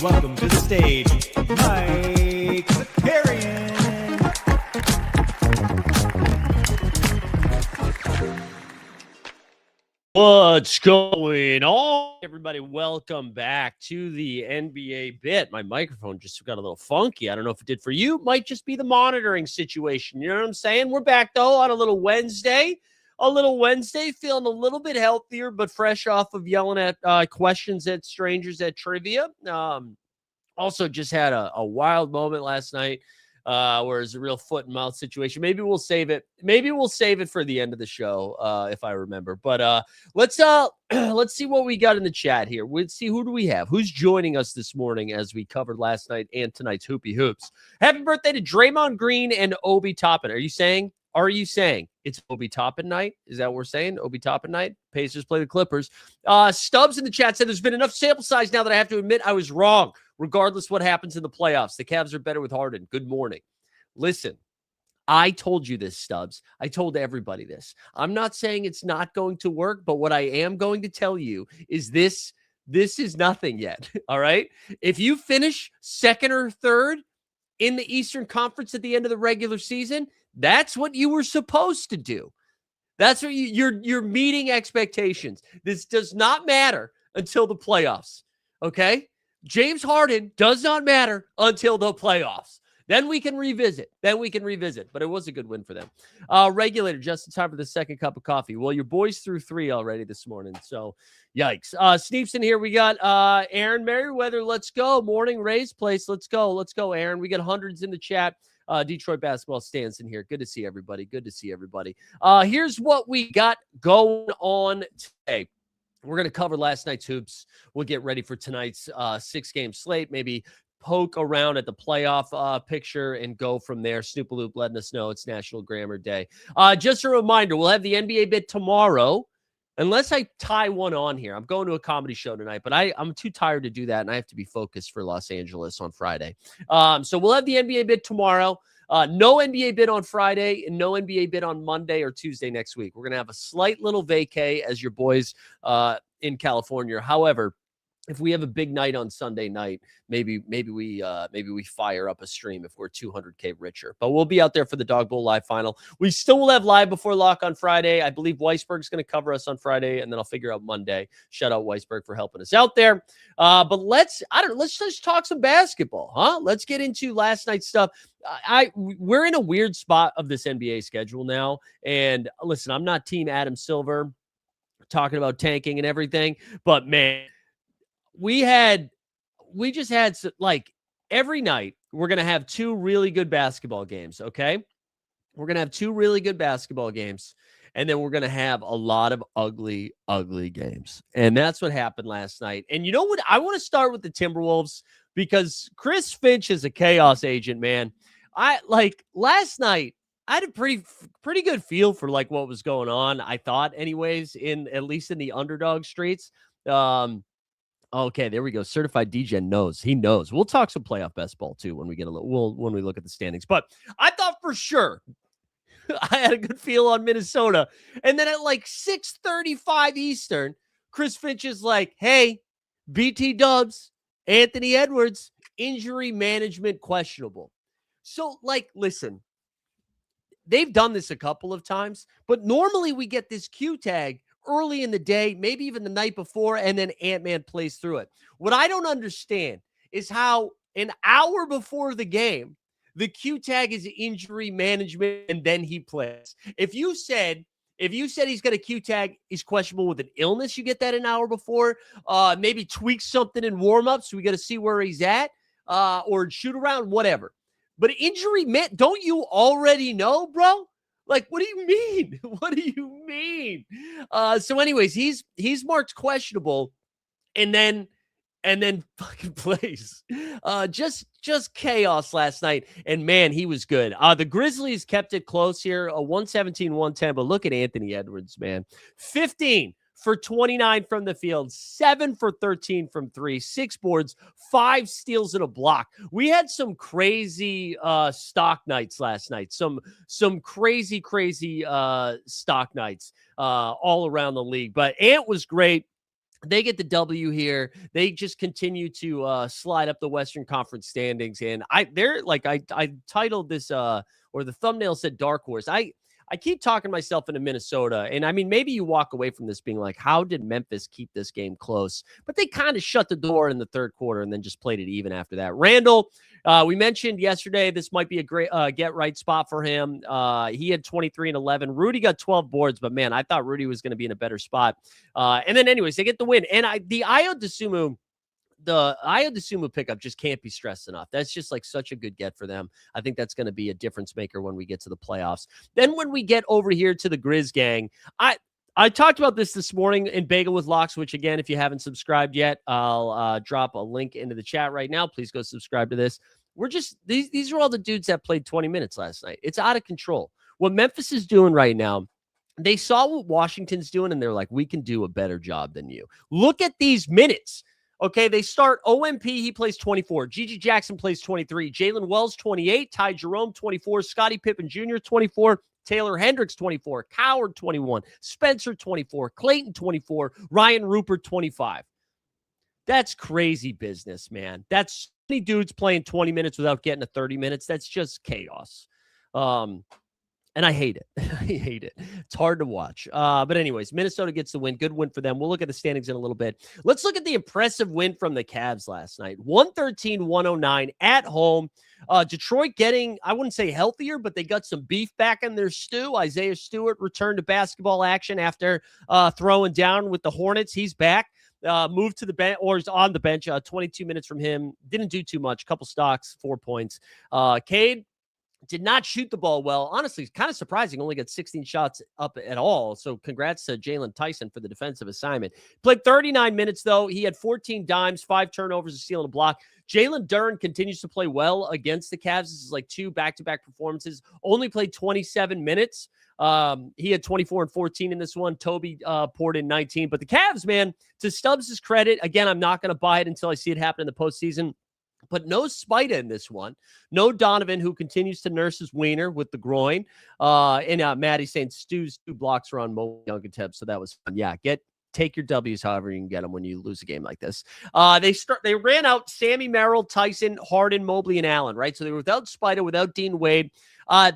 Welcome to the stage, Mike Zakarian. What's going on, everybody? Welcome back to the NBA Bit. My microphone just got a little funky. I don't know if it did for you. Might just be the monitoring situation. You know what I'm saying? We're back, though, on a little Wednesday. Feeling a little bit healthier, but fresh off of yelling at questions at strangers at trivia. Also just had a wild moment last night where it's a real foot and mouth situation. Maybe we'll save it. Maybe we'll save it for the end of the show if I remember. But let's see what we got in the chat here. Let's see, who do we have? Who's joining us this morning as we covered last night and tonight's Hoopy Hoops? Happy birthday to Draymond Green and Obi Toppin. Are you saying it's Obi Toppin night? Is that what we're saying? Obi Toppin night? Pacers play the Clippers. Stubbs in the chat said there's been enough sample size now that I have to admit I was wrong. Regardless what happens in the playoffs, the Cavs are better with Harden. Good morning. Listen, I told you this, Stubbs. I told everybody this. I'm not saying it's not going to work, but what I am going to tell you is this is nothing yet, all right? If you finish second or third in the Eastern Conference at the end of the regular season, that's what you were supposed to do. That's what you're meeting expectations. This does not matter until the playoffs, okay? James Harden does not matter until the playoffs. Then we can revisit. But it was a good win for them. Regulator, just in time for the second cup of coffee. Well, your boys threw 3 already this morning, so yikes. Sneeps in here. We got Aaron Merriweather. Let's go. Morning Rays place. Let's go, Aaron. We got hundreds in the chat. Detroit basketball stands in here. Good to see everybody. Here's what we got going on today. We're going to cover last night's hoops. We'll get ready for tonight's 6-game slate, maybe poke around at the playoff picture and go from there. Snoopaloop letting us know it's National Grammar Day. Just a reminder, we'll have the NBA Bit tomorrow, unless I tie one on here. I'm going to a comedy show tonight, but I'm too tired to do that, and I have to be focused for Los Angeles on Friday. So we'll have the NBA Bit tomorrow. No NBA Bit on Friday and no NBA Bit on Monday or Tuesday next week. We're going to have a slight little vacay as your boys in California. However, if we have a big night on Sunday night, maybe we fire up a stream if we're 200K richer. But we'll be out there for the Dog Bowl Live final. We still will have Live Before Lock on Friday. I believe Weisberg's going to cover us on Friday, and then I'll figure out Monday. Shout out Weisberg for helping us out there. But let's just talk some basketball, huh? Let's get into last night's stuff. We're in a weird spot of this NBA schedule now. And listen, I'm not Team Adam Silver talking about tanking and everything, but man, we just had like every night we're going to have 2 really good basketball games. Okay. We're going to have 2 really good basketball games. And then we're going to have a lot of ugly, ugly games. And that's what happened last night. And you know what? I want to start with the Timberwolves because Chris Finch is a chaos agent, man. Last night, I had a pretty good feel for like what was going on. I thought anyways, at least in the underdog streets. Okay, there we go. Certified DJ knows. He knows. We'll talk some playoff best ball too when we when we look at the standings. But I thought for sure I had a good feel on Minnesota. And then at like 6:35 Eastern, Chris Finch is like, "Hey, BT Dubs, Anthony Edwards, injury management questionable." So listen, they've done this a couple of times, but normally we get this Q tag early in the day, maybe even the night before, and then Ant-Man plays through it. What I don't understand is how an hour before the game, the Q tag is injury management, and then he plays. If you said he's got a Q tag, he's questionable with an illness, you get that an hour before. Maybe tweak something in warmups. So we got to see where he's at, or shoot around, whatever. But injury, man, don't you already know, bro? Like, what do you mean? What do you mean? So, anyways, he's marked questionable, and then fucking plays. Just chaos last night. And man, he was good. The Grizzlies kept it close here, a 117-110. But look at Anthony Edwards, man. 15 for 29 from the field, 7 for 13 from 3, 6 boards, 5 steals and a block. We had some crazy stock nights last night. Some crazy stock nights all around the league. But Ant was great. They get the W here. They just continue to slide up the Western Conference standings. And I titled this, or the thumbnail said Dark Horse. I keep talking myself into Minnesota. And I mean, maybe you walk away from this being like, how did Memphis keep this game close? But they kind of shut the door in the third quarter and then just played it even after that. Randall, we mentioned yesterday, this might be a great get right spot for him. He had 23 and 11. Rudy got 12 boards, but man, I thought Rudy was going to be in a better spot. And then anyways, they get the win. And the Ayo DeSumo pickup just can't be stressed enough. That's just like such a good get for them. I think that's going to be a difference maker when we get to the playoffs. Then when we get over here to the Grizz gang, I talked about this morning in Bagel with Locks, which again, if you haven't subscribed yet, I'll drop a link into the chat right now. Please go subscribe to this. We're just, these are all the dudes that played 20 minutes last night. It's out of control. What Memphis is doing right now, they saw what Washington's doing and they're like, we can do a better job than you. Look at these minutes. Okay, they start OMP, he plays 24. Gigi Jackson plays 23. Jalen Wells, 28. Ty Jerome, 24. Scottie Pippen Jr., 24. Taylor Hendricks, 24. Coward, 21. Spencer, 24. Clayton, 24. Ryan Rupert, 25. That's crazy business, man. That's so many dudes playing 20 minutes without getting to 30 minutes. That's just chaos. And I hate it. I hate it. It's hard to watch. But anyways, Minnesota gets the win. Good win for them. We'll look at the standings in a little bit. Let's look at the impressive win from the Cavs last night. 113-109 at home. Detroit getting, I wouldn't say healthier, but they got some beef back in their stew. Isaiah Stewart returned to basketball action after throwing down with the Hornets. He's back. Moved to the bench, or is on the bench. 22 minutes from him. Didn't do too much. Couple stocks, 4 points. Cade did not shoot the ball well. Honestly, it's kind of surprising. Only got 16 shots up at all. So congrats to Jalen Tyson for the defensive assignment. Played 39 minutes, though. He had 14 dimes, 5 turnovers, a steal, and a block. Jalen Duren continues to play well against the Cavs. This is like 2 back-to-back performances. Only played 27 minutes. He had 24 and 14 in this one. Toby poured in 19. But the Cavs, man, to Stubbs' credit, again, I'm not going to buy it until I see it happen in the postseason. But no Spida in this one. No Donovan, who continues to nurse his wiener with the groin. And Maddie saying Stu's 2 blocks are on Mo Younganteb, so that was fun. Yeah, take your W's however you can get them when you lose a game like this. They ran out Sammy Merrill, Tyson, Harden, Mobley, and Allen, right? So they were without Spida, without Dean Wade.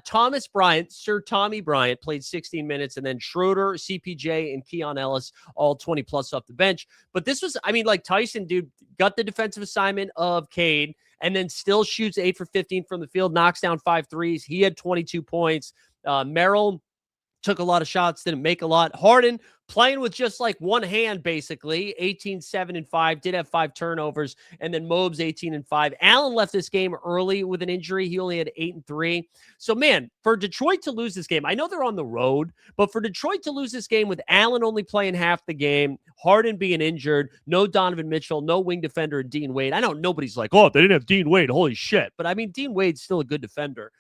Thomas Bryant, Sir Tommy Bryant, played 16 minutes, and then Schroeder, CPJ, and Keon Ellis, all 20 plus off the bench. But this was, I mean, like Tyson, dude, got the defensive assignment of Cade, and then still shoots 8 for 15 from the field, knocks down 5 threes. He had 22 points. Merrill took a lot of shots, didn't make a lot. Harden playing with just like one hand, basically. 18, 7, and 5. Did have 5 turnovers. And then Mobes, 18 and 5. Allen left this game early with an injury. He only had 8 and 3. So, man, for Detroit to lose this game, I know they're on the road, but for Detroit to lose this game with Allen only playing half the game, Harden being injured, no Donovan Mitchell, no wing defender, and Dean Wade. I know nobody's like, oh, they didn't have Dean Wade. Holy shit. But, I mean, Dean Wade's still a good defender.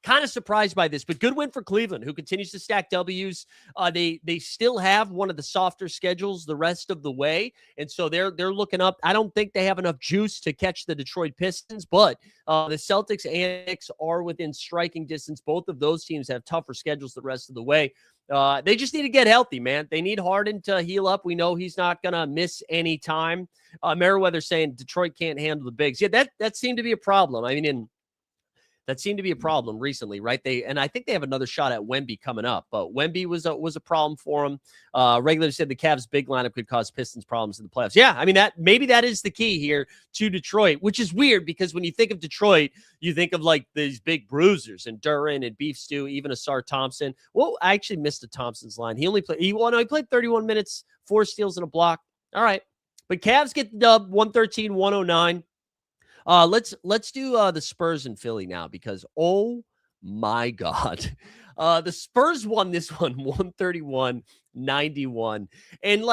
Kind of surprised by this, but good win for Cleveland, who continues to stack W's. They still have one of the softer schedules the rest of the way, and so they're looking up. I don't think they have enough juice to catch the Detroit Pistons, but the Celtics and Knicks are within striking distance. Both of those teams have tougher schedules the rest of the way. They just need to get healthy, man. They need Harden to heal up. We know he's not going to miss any time. Merriweather saying Detroit can't handle the bigs. Yeah, that seemed to be a problem. I mean, That seemed to be a problem recently, right? And I think they have another shot at Wemby coming up, but Wemby was a problem for them. Regulators said the Cavs' big lineup could cause Pistons problems in the playoffs. Yeah, I mean maybe that is the key here to Detroit, which is weird because when you think of Detroit, you think of like these big bruisers and Duran and Beef Stew, even Asar Thompson. Well, I actually missed the Thompson's line. He played 31 minutes, 4 steals and a block. All right, but Cavs get the dub, 113-109. Let's do the Spurs and Philly now because oh my God. The Spurs won this one 131-91. And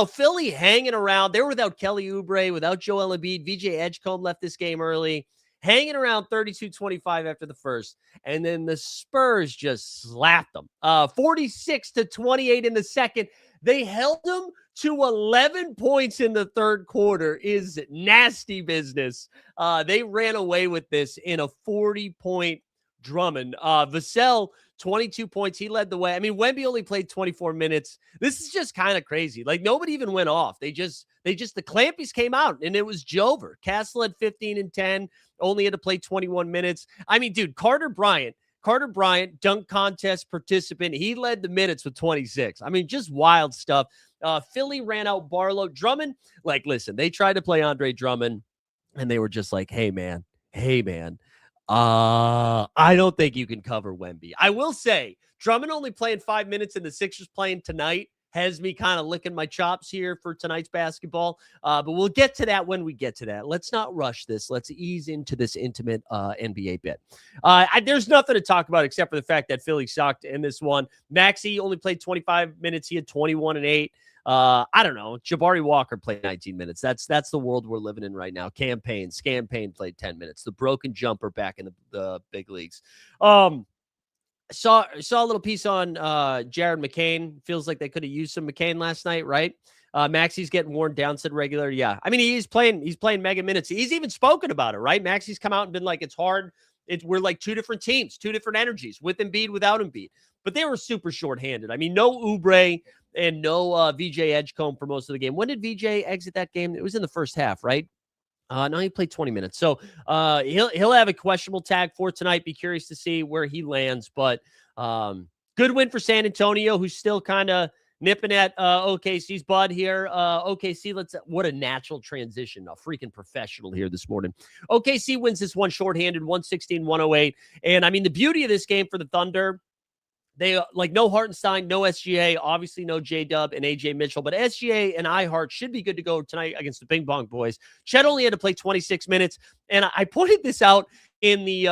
Philly hanging around. They were without Kelly Oubre, without Joel Embiid. VJ Edgecombe left this game early, hanging around 32-25 after the first. And then the Spurs just slapped them. 46-28 in the second. They held them to 11 points in the third quarter. Is nasty business. They ran away with this in a 40-point Drummond. Vassell, 22 points. He led the way. I mean, Wemby only played 24 minutes. This is just kind of crazy. Like, nobody even went off. The Clampies came out, and it was Jover. Castle had 15 and 10, only had to play 21 minutes. I mean, dude, Carter Bryant, dunk contest participant. He led the minutes with 26. I mean, just wild stuff. Philly ran out Barlow. Drummond, listen, they tried to play Andre Drummond, and they were just like, hey, man, I don't think you can cover Wemby. I will say, Drummond only playing 5 minutes and the Sixers playing tonight has me kind of licking my chops here for tonight's basketball. But we'll get to that when we get to that. Let's not rush this. Let's ease into this intimate NBA bit. There's nothing to talk about except for the fact that Philly sucked in this one. Maxey only played 25 minutes. He had 21 and 8. I don't know. Jabari Walker played 19 minutes. That's the world we're living in right now. Scampaign played 10 minutes. The broken jumper back in the big leagues. Saw a little piece on Jared McCain. Feels like they could have used some McCain last night, right? Maxey's getting worn down, said regular. Yeah. I mean, he's playing mega minutes. He's even spoken about it, right? Maxey's come out and been like, it's hard. We're like two different teams, two different energies, with Embiid, without Embiid. But they were super shorthanded. I mean, no Oubre and no VJ Edgecombe for most of the game. When did VJ exit that game? It was in the first half, right? No, he played 20 minutes. So he'll have a questionable tag for tonight. Be curious to see where he lands. But good win for San Antonio, who's still kind of nipping at OKC's bud here. OKC, what a natural transition. A freaking professional here this morning. OKC wins this one shorthanded, 116-108. And I mean, the beauty of this game for the Thunder, they no Hartenstein, no SGA, obviously no J-Dub and AJ Mitchell, but SGA and iHart should be good to go tonight against the Bing Bong Boys. Chet only had to play 26 minutes, and I pointed this out in the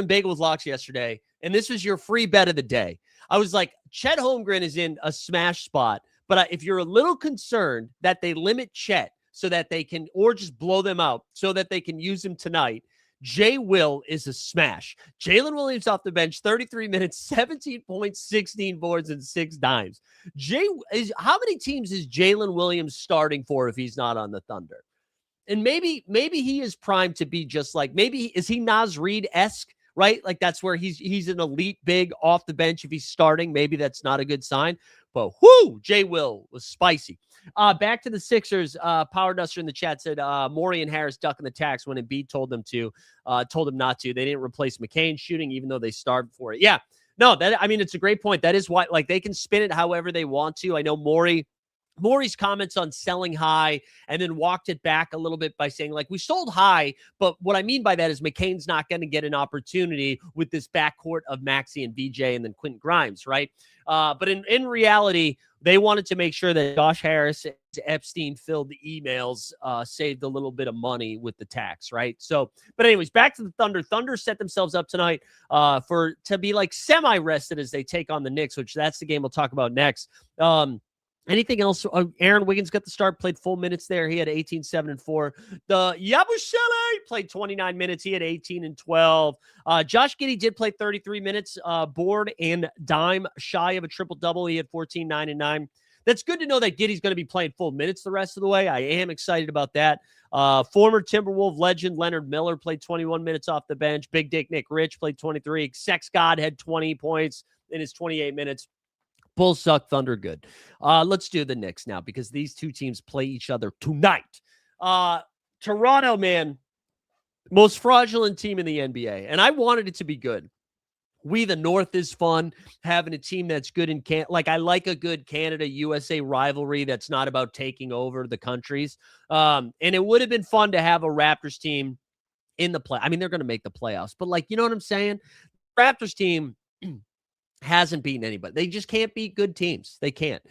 Bagel with Locks yesterday, and this was your free bet of the day. I was like, Chet Holmgren is in a smash spot, but if you're a little concerned that they limit Chet so that they can, or just blow them out so that they can use him tonight, Jay Will is a smash. Jalen Williams off the bench, 33 minutes, 17 points, 16 boards, and 6 dimes. How many teams is Jalen Williams starting for if he's not on the Thunder? And maybe he is primed to be just like, is he Naz Reid-esque, right? Like that's where he's an elite big off the bench. If he's starting, maybe that's not a good sign. But Jay Will was spicy. Back to the Sixers. Power Duster in the chat said Morey and Harris ducking the tax when Embiid told them not to. They didn't replace McCain shooting, even though they starved for it. Yeah, no, it's a great point. That is why, they can spin it however they want to. I know Morey's comments on selling high and then walked it back a little bit by saying, we sold high, but what I mean by that is McCain's not going to get an opportunity with this backcourt of Maxey and VJ and then Quentin Grimes, right? But in reality, they wanted to make sure that Josh Harris and Epstein filled the emails, saved a little bit of money with the tax, right? So, but anyways, back to the Thunder. Thunder set themselves up tonight to be semi-rested as they take on the Knicks, which that's the game we'll talk about next. Anything else? Aaron Wiggins got the start, played full minutes there. He had 18, 7, and 4. The Yabusele played 29 minutes. He had 18 and 12. Josh Giddey did play 33 minutes, board and dime, shy of a triple-double. He had 14, 9, and 9. That's good to know that Giddey's going to be playing full minutes the rest of the way. I am excited about that. Former Timberwolves legend Leonard Miller played 21 minutes off the bench. Big Dick Nick Rich played 23. Sex God had 20 points in his 28 minutes. Bulls suck, Thunder good. Let's do the Knicks now because these two teams play each other tonight. Toronto, man, Most fraudulent team in the NBA. And I wanted it to be good. We, the North, is fun. Having a team that's good in I like a good Canada-USA rivalry that's not about taking over the countries. And it would have been fun to have a Raptors team in the play. I mean, they're going to make the playoffs, but you know what I'm saying? Raptors team hasn't beaten anybody. They just can't beat good teams. They can't.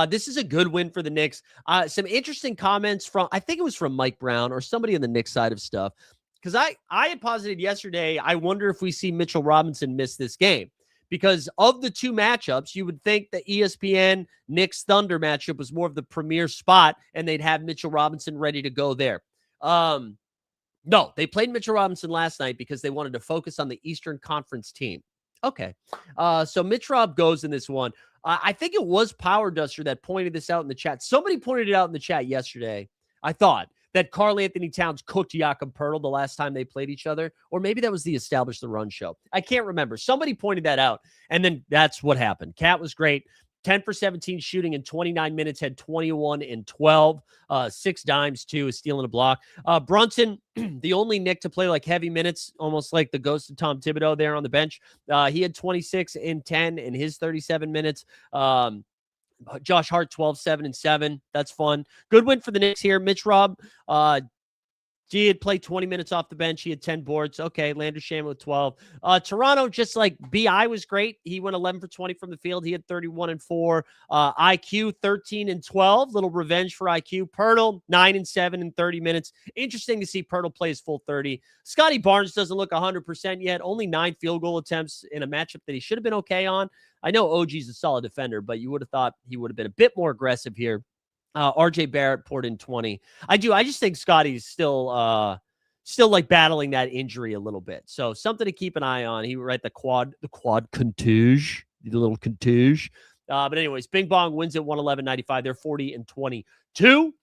This is a good win for the Knicks. Some interesting comments from, I think it was from Mike Brown or somebody on the Knicks side of stuff. Because I had posited yesterday, I wonder if we see Mitchell Robinson miss this game. Because of the two matchups, you would think the ESPN Knicks Thunder matchup was more of the premier spot, and they'd have Mitchell Robinson ready to go there. No, they played Mitchell Robinson last night because they wanted to focus on the Eastern Conference team. Okay. So Mitch Rob goes in this one. I think it was Power Duster that pointed this out in the chat. Somebody pointed it out in the chat yesterday, I thought, that Karl Anthony Towns cooked Jakob Poeltl the last time they played each other. Or maybe that was the Establish the Run show. I can't remember. Somebody pointed that out. And then that's what happened. Cat was great. 10 for 17 shooting in 29 minutes, had 21 and 12, 6 dimes, 2, a steal and a block. Brunson, the only Knick to play heavy minutes, almost like the ghost of Tom Thibodeau there on the bench. He had 26 and 10 in his 37 minutes. Josh Hart, 12, 7, and 7. That's fun. Good win for the Knicks here. Mitch Rob, he had played 20 minutes off the bench. He had 10 boards. Okay, Landry Shamet with 12. Toronto, just BI was great. He went 11 for 20 from the field. He had 31 and 4. IQ, 13 and 12. Little revenge for IQ. Poeltl, 9 and 7 in 30 minutes. Interesting to see Poeltl play his full 30. Scotty Barnes doesn't look 100% yet. Only 9 field goal attempts in a matchup that he should have been okay on. I know OG's a solid defender, but you would have thought he would have been a bit more aggressive here. RJ Barrett poured in 20. I just think Scotty's still battling that injury a little bit. So something to keep an eye on. He was the quad contuge, the little contuge. But anyways, Bing Bong wins at 111.95. They're 40 and 22.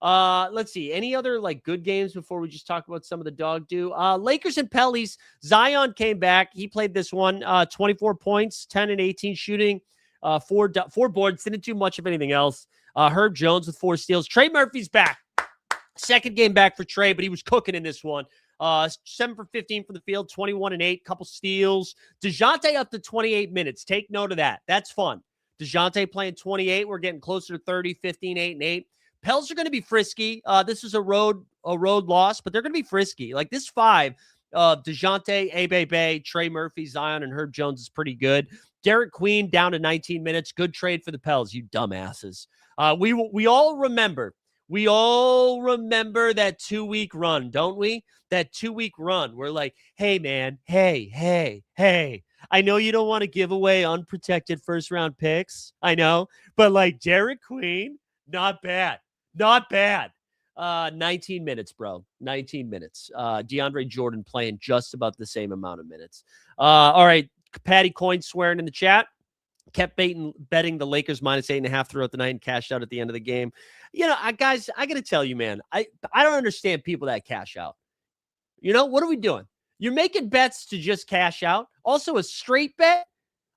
Let's see. Any other good games before we just talk about some of the dog do? Lakers and Pellies. Zion came back. He played this one. 24 points, 10 and 18 shooting, 4 boards. Didn't do much of anything else. Herb Jones with 4 steals. Trey Murphy's back. Second game back for Trey, but he was cooking in this one. 7 for 15 from the field, 21 and 8, couple steals. DeJounte up to 28 minutes. Take note of that. That's fun. DeJounte playing 28. We're getting closer to 30, 15, 8, and 8. Pels are going to be frisky. This is a road loss, but they're going to be frisky. This 5 of DeJounte, Abebe, Trey Murphy, Zion, and Herb Jones is pretty good. Derek Queen down to 19 minutes. Good trade for the Pels, you dumbasses. We all remember that 2-week run, don't we? That 2-week run. We're hey, man, hey. I know you don't want to give away unprotected first-round picks. I know. But Derek Queen, not bad. 19 minutes, bro. 19 minutes. DeAndre Jordan playing just about the same amount of minutes. All right. Patty Coyne swearing in the chat. Kept betting the Lakers -8.5 throughout the night and cashed out at the end of the game. Guys, I got to tell you, man, I don't understand people that cash out. What are we doing? You're making bets to just cash out. Also, a straight bet.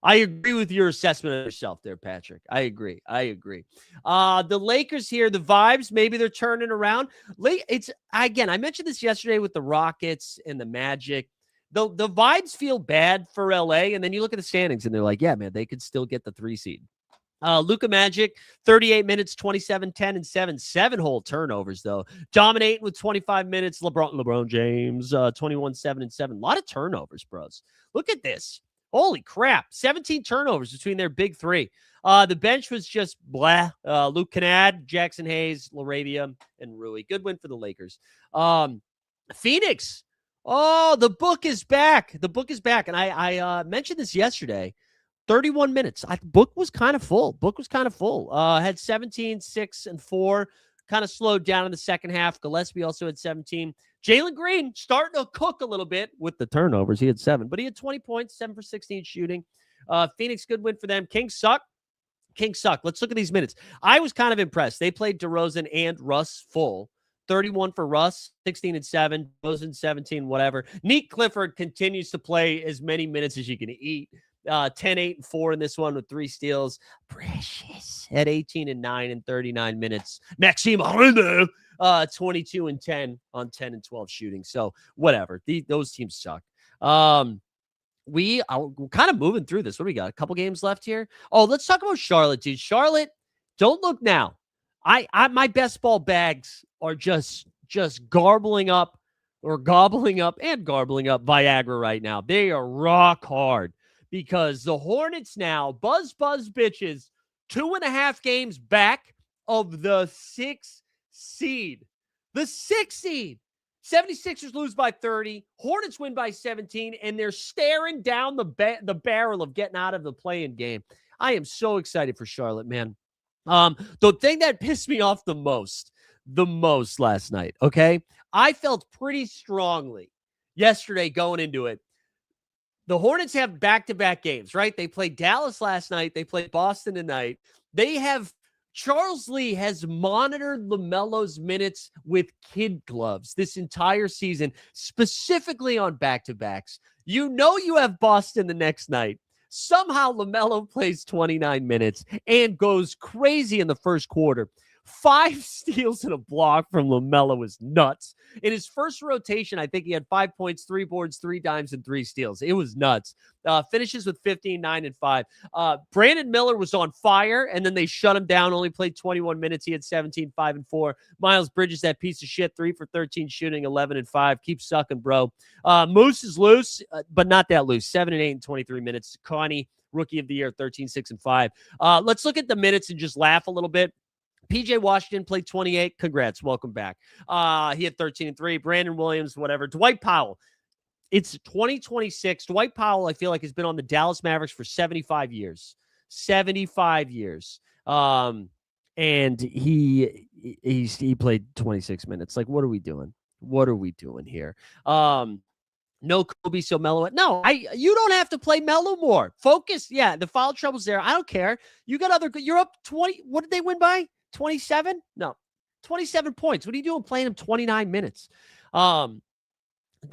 I agree with your assessment of yourself there, Patrick. I agree. The Lakers here, the vibes, maybe they're turning around. I mentioned this yesterday with the Rockets and the Magic. The vibes feel bad for LA, and then you look at the standings, and they're yeah, man, they could still get the 3 seed. Luka Magic, 38 minutes, 27, 10, and 7. 7 whole turnovers, though. Dominating with 25 minutes. LeBron James, 21, 7, and 7. A lot of turnovers, bros. Look at this. Holy crap. 17 turnovers between their big 3. The bench was just blah. Luke Kennard, Jackson Hayes, LaRavia, and Rui. Good win for the Lakers. Phoenix. Oh, the book is back. And I mentioned this yesterday. 31 minutes. Book was kind of full. Had 17, 6, and 4. Kind of slowed down in the second half. Gillespie also had 17. Jalen Green starting to cook a little bit with the turnovers. He had 7, but he had 20 points, 7 for 16 shooting. Phoenix, good win for them. Kings suck. Let's look at these minutes. I was kind of impressed. They played DeRozan and Russ full. 31 for Russ, 16 and 7, DeRozan 17, whatever. Neat Clifford continues to play as many minutes as you can eat. 10-8-4 in this one with 3 steals. Precious at 18-9 in 39 minutes. Maxime Arnaud, 22-10 on 10 and 12 shooting. So whatever. Those teams suck. We're kind of moving through this. What do we got? A couple games left here. Oh, let's talk about Charlotte, dude. Charlotte, don't look now. My best ball bags are just gobbling up Viagra right now. They are rock hard because the Hornets now, buzz bitches, 2.5 games back of the 6th seed. The 6th seed. 76ers lose by 30. Hornets win by 17, and they're staring down the barrel of getting out of the play-in game. I am so excited for Charlotte, man. The thing that pissed me off the most last night, okay? I felt pretty strongly yesterday going into it. The Hornets have back-to-back games, right? They played Dallas last night. They played Boston tonight. Charles Lee has monitored LaMelo's minutes with kid gloves this entire season, specifically on back-to-backs. You know you have Boston the next night. Somehow LaMelo plays 29 minutes and goes crazy in the first quarter. 5 steals and a block from LaMelo is nuts. In his first rotation, I think he had 5 points, 3 boards, 3 dimes, and 3 steals. It was nuts. Finishes with 15, 9, and 5. Brandon Miller was on fire, and then they shut him down. Only played 21 minutes. He had 17, 5, and 4. Miles Bridges, that piece of shit, 3 for 13 shooting, 11 and 5. Keep sucking, bro. Moose is loose, but not that loose. 7 and 8 in 23 minutes. Connie, Rookie of the Year, 13, 6, and 5. Let's look at the minutes and just laugh a little bit. PJ Washington played 28. Congrats. Welcome back. He had 13 and 3. Brandon Williams, whatever. Dwight Powell. It's 2026. Dwight Powell, I feel like, has been on the Dallas Mavericks for 75 years. 75 years. And he played 26 minutes. Like, what are we doing? What are we doing here? No Kobe, so Melo. No, you don't have to play Melo more. Focus. Yeah, the foul trouble's there. I don't care. You're up 20. What did they win by? 27? No, 27 points. What are you doing playing him 29 minutes? You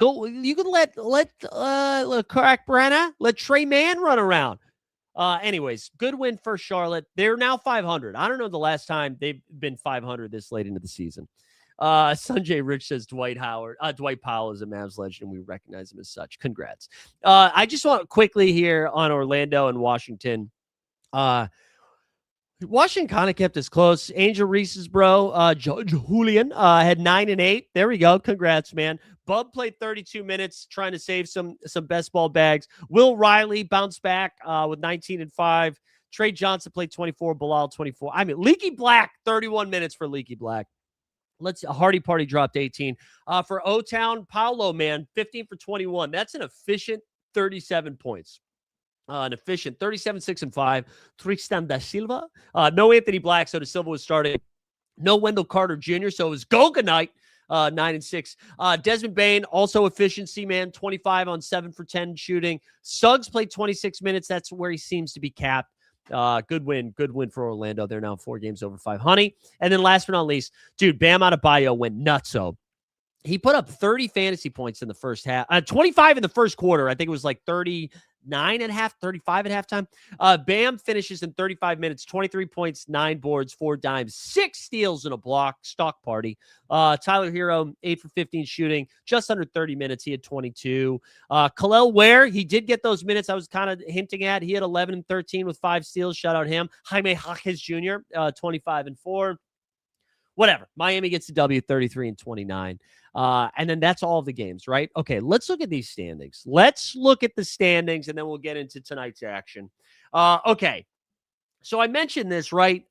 can let Crack Brenna, let Trey Mann run around. Anyways, good win for Charlotte. They're now 500. I don't know the last time they've been 500 this late into the season. Sanjay Rich says Dwight Powell is a Mavs legend. We recognize him as such. Congrats. I just want quickly here on Orlando and Washington. Washington kind of kept us close. Angel Reese's bro, Judge Julian, had 9 and 8. There we go. Congrats, man. Bub played 32 minutes trying to save some best ball bags. Will Riley bounced back with 19 and 5. Trey Johnson played 24. Bilal 24. I mean, Leaky Black, 31 minutes for Leaky Black. Hardy Party dropped 18. For O-Town, Paolo, man, 15 for 21. That's an efficient 37 points. An efficient 37, 6, and 5. Tristan da Silva. No Anthony Black, so da Silva was starting. No Wendell Carter Jr., so it was Golga Night, 9 and 6. Desmond Bane, also efficiency, man, 25 on 7 for 10 shooting. Suggs played 26 minutes. That's where he seems to be capped. Good win for Orlando. They're now 4 games over 500. And then last but not least, dude, Bam Adebayo went nutso. He put up 30 fantasy points in the first half, 25 in the first quarter. I think it was like 39 and a half, 35 at halftime. Bam finishes in 35 minutes, 23 points, 9 boards, 4 dimes, 6 steals and a block. Stock party. Tyler Hero, 8 for 15 shooting, just under 30 minutes. He had 22. Khalil Ware, he did get those minutes I was kind of hinting at. He had 11 and 13 with 5 steals. Shout out him. Jaime Jaquez Jr., 25 and 4. Whatever. Miami gets the W, 33 and 29. And then that's all of the games, right? Okay, let's look at these standings. Let's look at the standings, and then we'll get into tonight's action. Okay, so I mentioned this, right?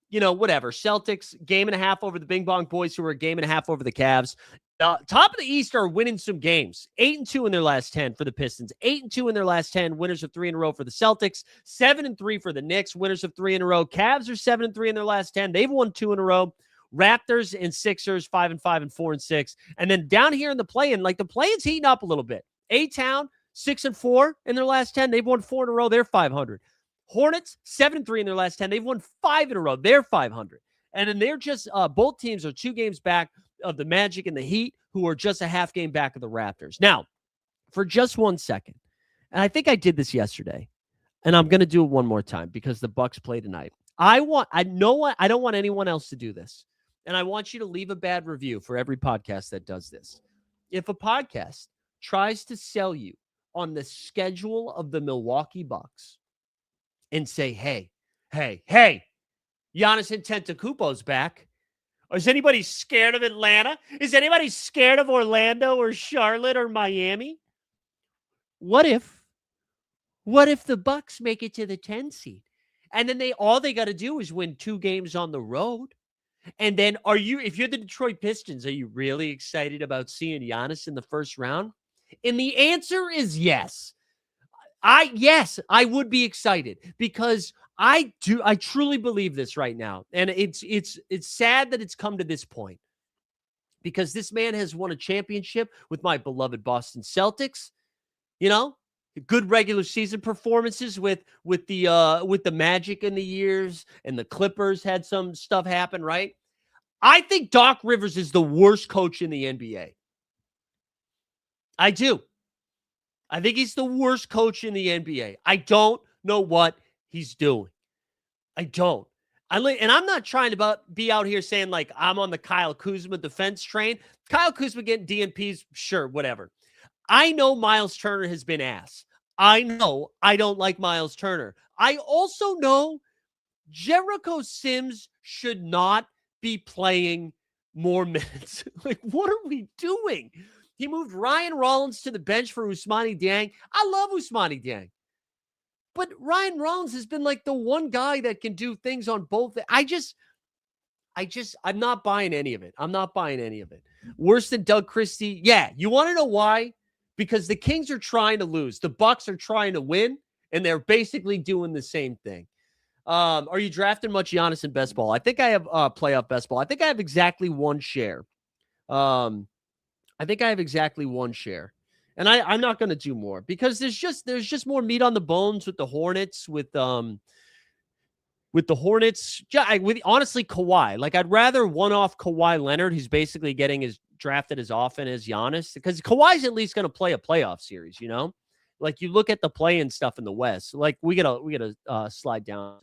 Whatever. Celtics, game and a half over the Bing Bong Boys, who are a game and a half over the Cavs. Top of the East are winning some games. 8-2 in their last 10 for the Pistons. 8-2 in their last 10. Winners of 3 in a row for the Celtics. 7-3 for the Knicks. Winners of 3 in a row. Cavs are 7-3 in their last 10. They've won 2 in a row. Raptors and Sixers 5-5 and 4-6. And then down here in the play-in, like the play-in's heating up a little bit. A-Town 6-4 in their last 10. They've won 4 in a row. They're 500. Hornets 7-3 in their last 10. They've won 5 in a row. They're 500. And then they're just both teams are 2 games back of the Magic and the Heat, who are just a half game back of the Raptors. Now, for just 1 second, and I think I did this yesterday. and I'm going to do it one more time because the Bucks play tonight. I don't want anyone else to do this. And I want you to leave a bad review for every podcast that does this. If a podcast tries to sell you on the schedule of the Milwaukee Bucks and say, hey, Giannis Antetokounmpo's back. Is anybody scared of Atlanta? Is anybody scared of Orlando or Charlotte or Miami? What if the Bucks make it to the 10 seed? And then all they got to do is win 2 games on the road. And then if you're the Detroit Pistons, are you really excited about seeing Giannis in the first round? And the answer is yes. I would be excited because I truly believe this right now. And it's sad that it's come to this point because this man has won a championship with my beloved Boston Celtics. You know, good regular season performances with the Magic in the years, and the Clippers had some stuff happen, right? I think Doc Rivers is the worst coach in the NBA. I do. I think he's the worst coach in the NBA. I don't know what he's doing. I don't. And I'm not trying to be out here saying like I'm on the Kyle Kuzma defense train. Kyle Kuzma getting DNPs, sure, whatever. I know Miles Turner has been ass. I know I don't like Miles Turner. I also know Jericho Sims should not be playing more minutes. Like, what are we doing? He moved Ryan Rollins to the bench for Ousmane Dieng. I love Ousmane Dieng. But Ryan Rollins has been like the one guy that can do things on both. I'm not buying any of it. I'm not buying any of it. Worse than Doug Christie. Yeah. You want to know why? Because the Kings are trying to lose. The Bucks are trying to win, and they're basically doing the same thing. Are you drafting much Giannis in best ball? I think I have playoff best ball. I think I have exactly 1 share. I think I have exactly 1 share. And I'm not going to do more because there's just more meat on the bones with the Hornets, with the Hornets. With honestly Kawhi. Like, I'd rather one-off Kawhi Leonard, who's basically getting drafted as often as Giannis, because Kawhi's at least going to play a playoff series, you know? Like, you look at the play-in stuff in the West. Like, we gotta slide down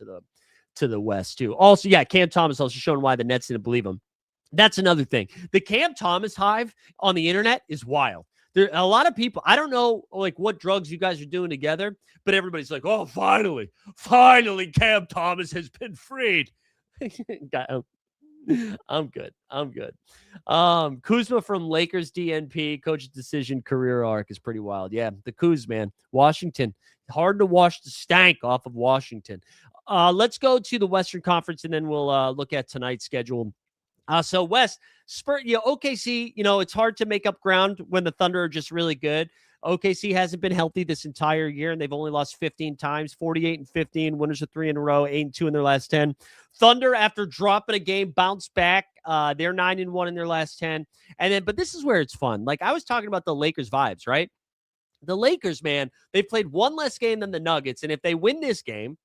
to the West too. Also, yeah, Cam Thomas also showing why the Nets didn't believe him. That's another thing. The Cam Thomas hive on the internet is wild. There are a lot of people. I don't know like what drugs you guys are doing together, but everybody's like, "Oh, finally, Cam Thomas has been freed." I'm good. Kuzma from Lakers DNP, coach's decision, career arc is pretty wild. Yeah, the Kuz, man. Washington, hard to wash the stank off of Washington. Let's go to the Western Conference, and then we'll look at tonight's schedule. So West, Spurs, OKC, it's hard to make up ground when the Thunder are just really good. OKC hasn't been healthy this entire year, and they've only lost 15 times, 48-15, winners of 3 in a row, 8-2 in their last 10. Thunder, after dropping a game, bounced back. They're 9-1 in their last 10. But this is where it's fun. Like, I was talking about the Lakers vibes, right? The Lakers, man, they've played 1 less game than the Nuggets, and if they win this game,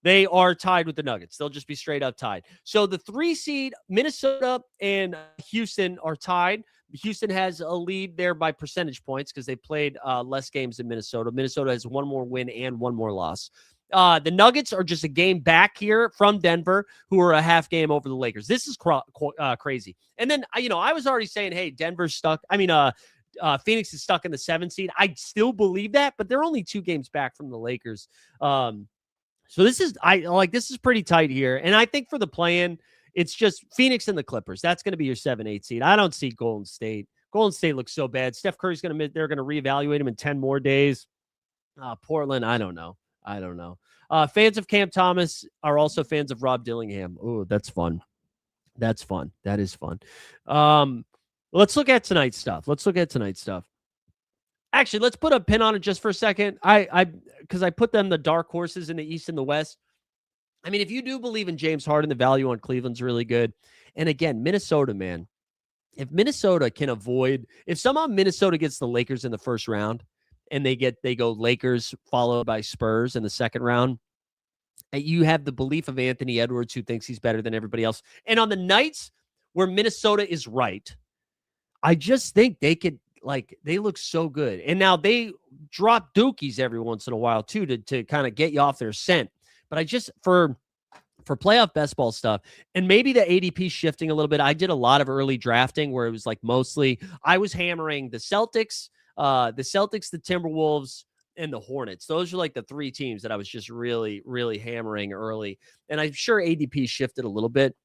they are tied with the Nuggets. They'll just be straight up tied. So the 3 seed, Minnesota and Houston are tied. Houston has a lead there by percentage points because they played less games than Minnesota. Minnesota has 1 more win and 1 more loss. The Nuggets are just a game back here from Denver, who are a half game over the Lakers. This is crazy. And then, I was already saying, hey, Denver's stuck. Phoenix is stuck in the 7 seed. I still believe that, but they're only 2 games back from the Lakers. So this is pretty tight here. And I think for the play-in, it's just Phoenix and the Clippers. That's going to be your 7-8 seed. I don't see Golden State. Golden State looks so bad. Steph Curry's they're going to reevaluate him in 10 more days. Portland, I don't know. Fans of Cam Thomas are also fans of Rob Dillingham. Oh, that's fun. That is fun. Let's look at tonight's stuff. Actually, let's put a pin on it just for a second. Because I put them the dark horses in the East and the West. I mean, if you do believe in James Harden, the value on Cleveland's really good. And again, Minnesota, man, if Minnesota can avoid, if somehow Minnesota gets the Lakers in the first round and they go Lakers followed by Spurs in the second round, you have the belief of Anthony Edwards, who thinks he's better than everybody else. And on the nights where Minnesota is right, I just think they could, they look so good. And now they drop dookies every once in a while too to kind of get you off their scent. But I just for playoff best ball stuff, and maybe the ADP shifting a little bit. I did a lot of early drafting where it was like mostly I was hammering the Celtics, the Timberwolves, and the Hornets. Those are like the three teams that I was just really, really hammering early. And I'm sure ADP shifted a little bit.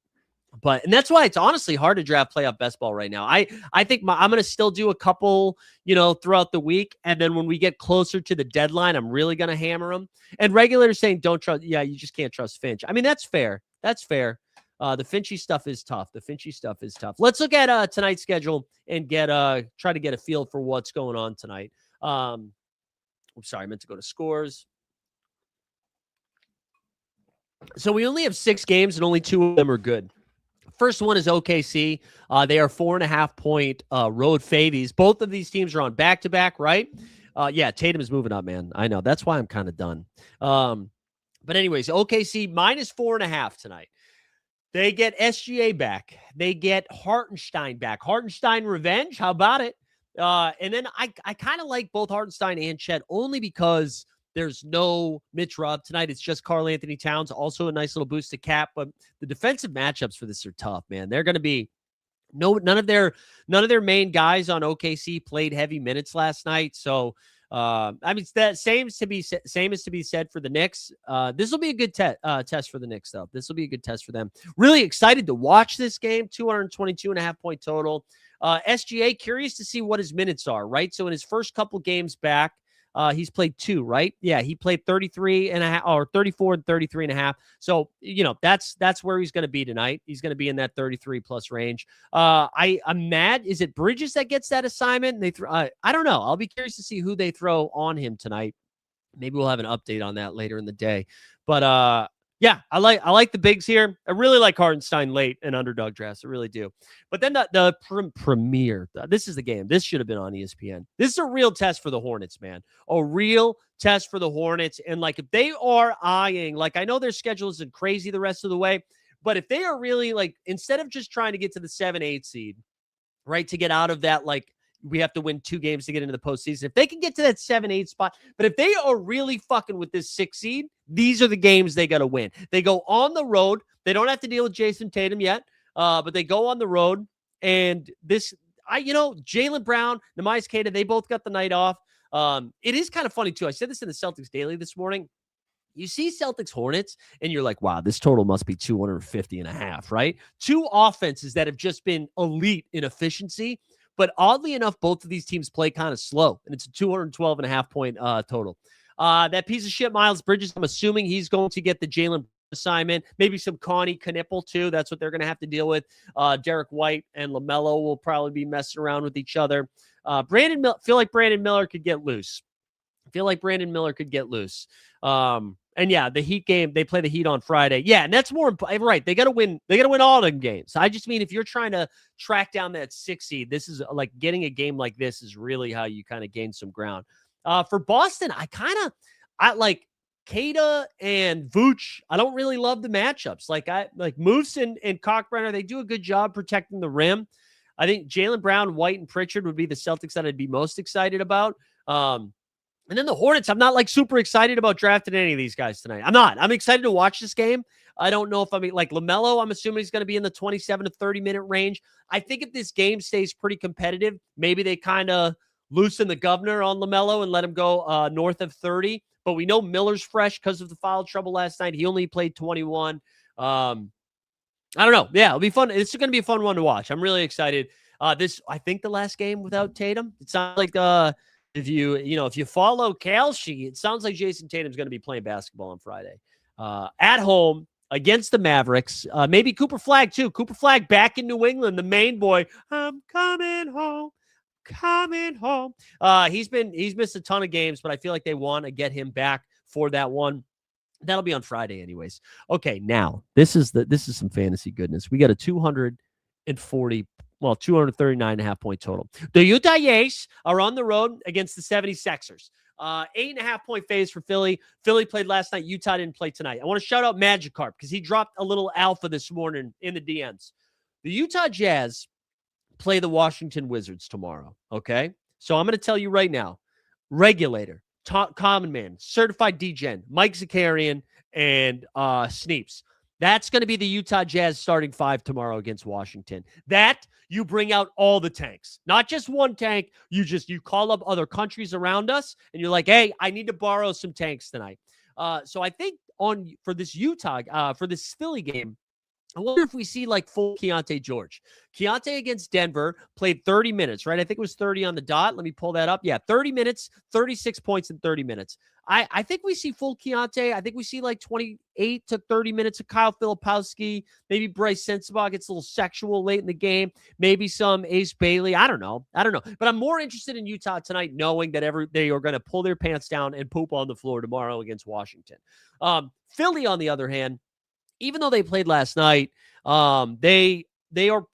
And that's why it's honestly hard to draft playoff best ball right now. I think I'm going to still do a couple, throughout the week. And then when we get closer to the deadline, I'm really going to hammer them. And regulators saying, don't trust. Yeah, you just can't trust Finch. I mean, that's fair. That's fair. The Finchy stuff is tough. Let's look at tonight's schedule and try to get a feel for what's going on tonight. I'm sorry, I meant to go to scores. So we only have 6 games and only 2 of them are good. First one is OKC. They are 4.5-point road favies. Both of these teams are on back-to-back, right? Yeah, Tatum is moving up, man. I know. That's why I'm kind of done. But anyways, OKC minus 4.5 tonight. They get SGA back. They get Hartenstein back. Hartenstein revenge. How about it? And then I kind of like both Hartenstein and Chet only because there's no Mitch Robb tonight. It's just Karl Anthony Towns. Also a nice little boost to cap. But the defensive matchups for this are tough, man. They're going to be none of their main guys on OKC played heavy minutes last night. So I mean, that same is to be said for the Knicks. This will be a good test for the Knicks, though. This will be a good test for them. Really excited to watch this game. 222.5 point total. SGA, curious to see what his minutes are, right? So in his first couple games back, he's played 2, right? Yeah, he played 33 and a half or 34 and 33 and a half. So, that's where he's going to be tonight. He's going to be in that 33 plus range. I'm mad. Is it Bridges that gets that assignment? I don't know. I'll be curious to see who they throw on him tonight. Maybe we'll have an update on that later in the day. But yeah, I like the bigs here. I really like Hartenstein late in underdog drafts. I really do. But then the premiere. This is the game. This should have been on ESPN. This is a real test for the Hornets, man. A real test for the Hornets. And like if they are eyeing, like I know their schedule isn't crazy the rest of the way, but if they are really like instead of just trying to get to the 7-8 seed, right, to get out of that like we have to win 2 games to get into the postseason. If they can get to that 7-8 spot, but if they are really fucking with this 6 seed, these are the games they got to win. They go on the road. They don't have to deal with Jason Tatum yet, but they go on the road. And Jaylen Brown, Neemias Queta, they both got the night off. It is kind of funny too. I said this in the Celtics Daily this morning. You see Celtics Hornets, and you're like, wow, this total must be 250.5, right? 2 offenses that have just been elite in efficiency. But oddly enough, both of these teams play kind of slow, and it's a 212.5 point total. That piece of shit, Miles Bridges, I'm assuming he's going to get the Jalen assignment. Maybe some Connie Knippel, too. That's what they're going to have to deal with. Derek White and LaMelo will probably be messing around with each other. Feel like Brandon Miller could get loose. And yeah, the Heat game, they play the Heat on Friday. Yeah, and that's more right. They got to win. They got to win all the games. I just mean if you're trying to track down that 6 seed, this is like getting a game like this is really how you kind of gain some ground. For Boston, I like Queta and Vooch. I don't really love the matchups. Like Moose and Kalkbrenner, they do a good job protecting the rim. I think Jaylen Brown, White, and Pritchard would be the Celtics that I'd be most excited about. And then the Hornets, I'm not like super excited about drafting any of these guys tonight. I'm not. I'm excited to watch this game. I don't know if like LaMelo, I'm assuming he's going to be in the 27 to 30 minute range. I think if this game stays pretty competitive, maybe they kind of loosen the governor on LaMelo and let him go north of 30. But we know Miller's fresh because of the foul trouble last night. He only played 21. I don't know. Yeah, it'll be fun. It's going to be a fun one to watch. I'm really excited. I think the last game without Tatum, it sounds like if you follow Kalshi, it sounds like Jason Tatum's going to be playing basketball on Friday at home against the Mavericks. Maybe Cooper Flagg too. Cooper Flagg back in New England, the main boy. I'm coming home. He's missed a ton of games, but I feel like they want to get him back for that one. That'll be on Friday anyways. Okay, now this is some fantasy goodness. We got a 239.5 point total. The Utah Jazz are on the road against the 76ers. 8.5 point phase for Philly. Philly played last night. Utah didn't play tonight. I want to shout out Magikarp because he dropped a little alpha this morning in the DMs. The Utah Jazz play the Washington Wizards tomorrow. Okay. So I'm going to tell you right now, regulator, common man, certified DGen, Mike Zakarian, and Sneeps. That's going to be the Utah Jazz starting five tomorrow against Washington. That you bring out all the tanks, not just one tank. You call up other countries around us, and you're like, hey, I need to borrow some tanks tonight. So I think for this for this Philly game, I wonder if we see like full Keontae George. Keontae against Denver played 30 minutes, right? I think it was 30 on the dot. Let me pull that up. Yeah, 30 minutes, 36 points in 30 minutes. I think we see full Keontae. I think we see like 28 to 30 minutes of Kyle Filipowski. Maybe Bryce Sensabaugh gets a little sexual late in the game. Maybe some Ace Bailey. I don't know. But I'm more interested in Utah tonight, knowing that they are going to pull their pants down and poop on the floor tomorrow against Washington. Philly, on the other hand, even though they played last night, they are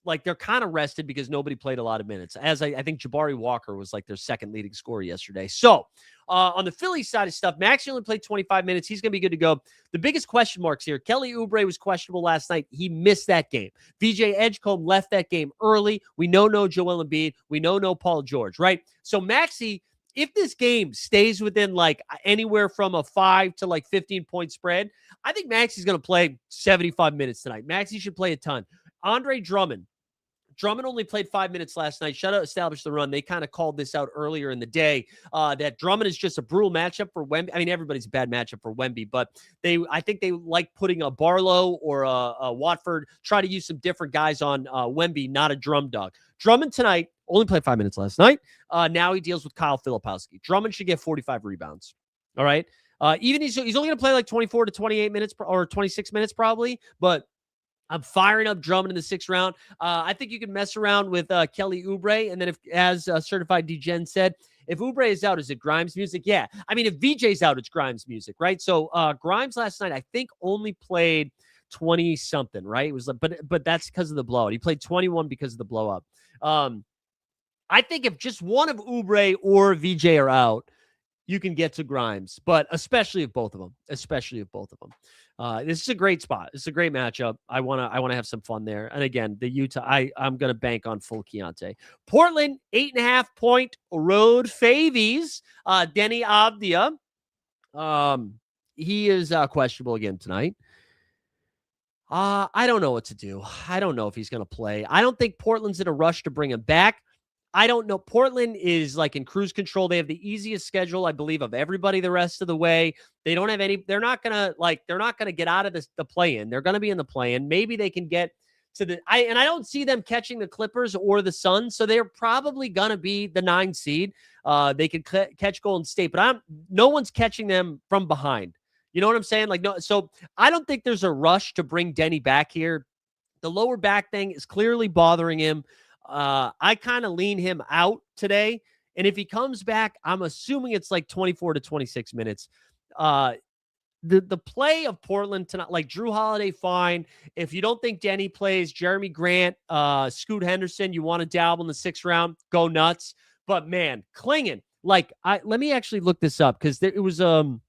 like they're kind of rested because nobody played a lot of minutes. As I think Jabari Walker was like their second leading scorer yesterday. So on the Philly side of stuff, Maxey only played 25 minutes. He's going to be good to go. The biggest question marks here, Kelly Oubre was questionable last night. He missed that game. VJ Edgecombe left that game early. We know no Joel Embiid. We know no Paul George, right? So Maxey, if this game stays within like anywhere from a 5 to like 15-point spread, I think Maxey's going to play 75 minutes tonight. Maxey should play a ton. Andre Drummond only played 5 minutes last night. Shutout established the run. They kind of called this out earlier in the day that Drummond is just a brutal matchup for Wemby. I mean, everybody's a bad matchup for Wemby, but I think they like putting a Barlow or a Watford, try to use some different guys on Wemby, not a drum dog. Drummond tonight only played 5 minutes last night. Now he deals with Kyle Filipowski. Drummond should get 45 rebounds. All right. Even he's only going to play like 24 to 28 minutes or 26 minutes probably, but I'm firing up Drummond in the 6th round. I think you can mess around with Kelly Oubre. And then if, as Certified DGen said, if Oubre is out, is it Grimes music? Yeah. I mean, if VJ's out, it's Grimes music, right? So Grimes last night, I think only played 20 something, right? It was like, but that's because of the blowout. He played 21 because of the blow up. I think if just one of Oubre or VJ are out, you can get to Grimes, but especially if both of them. This is a great spot. It's a great matchup. I want to have some fun there. And again, the Utah, I'm going to bank on full Keontae. Portland, 8.5-point road favies. Denny Avdia. He is questionable again tonight. I don't know what to do. I don't know if he's going to play. I don't think Portland's in a rush to bring him back. I don't know. Portland is like in cruise control. They have the easiest schedule, I believe, of everybody the rest of the way. They don't have any, they're not going to get out of the play-in. They're going to be in the play-in. Maybe they can get to I don't see them catching the Clippers or the Suns. So they're probably going to be the 9 seed. They could catch Golden State, but no one's catching them from behind. You know what I'm saying? Like, no, so I don't think there's a rush to bring Denny back here. The lower back thing is clearly bothering him. I kind of lean him out today. And if he comes back, I'm assuming it's like 24 to 26 minutes. The play of Portland tonight, like Drew Holiday, fine. If you don't think Denny plays, Jeremy Grant, Scoot Henderson, you want to dabble in the 6th round, go nuts. But man, Clingan, like let me actually look this up because it was hold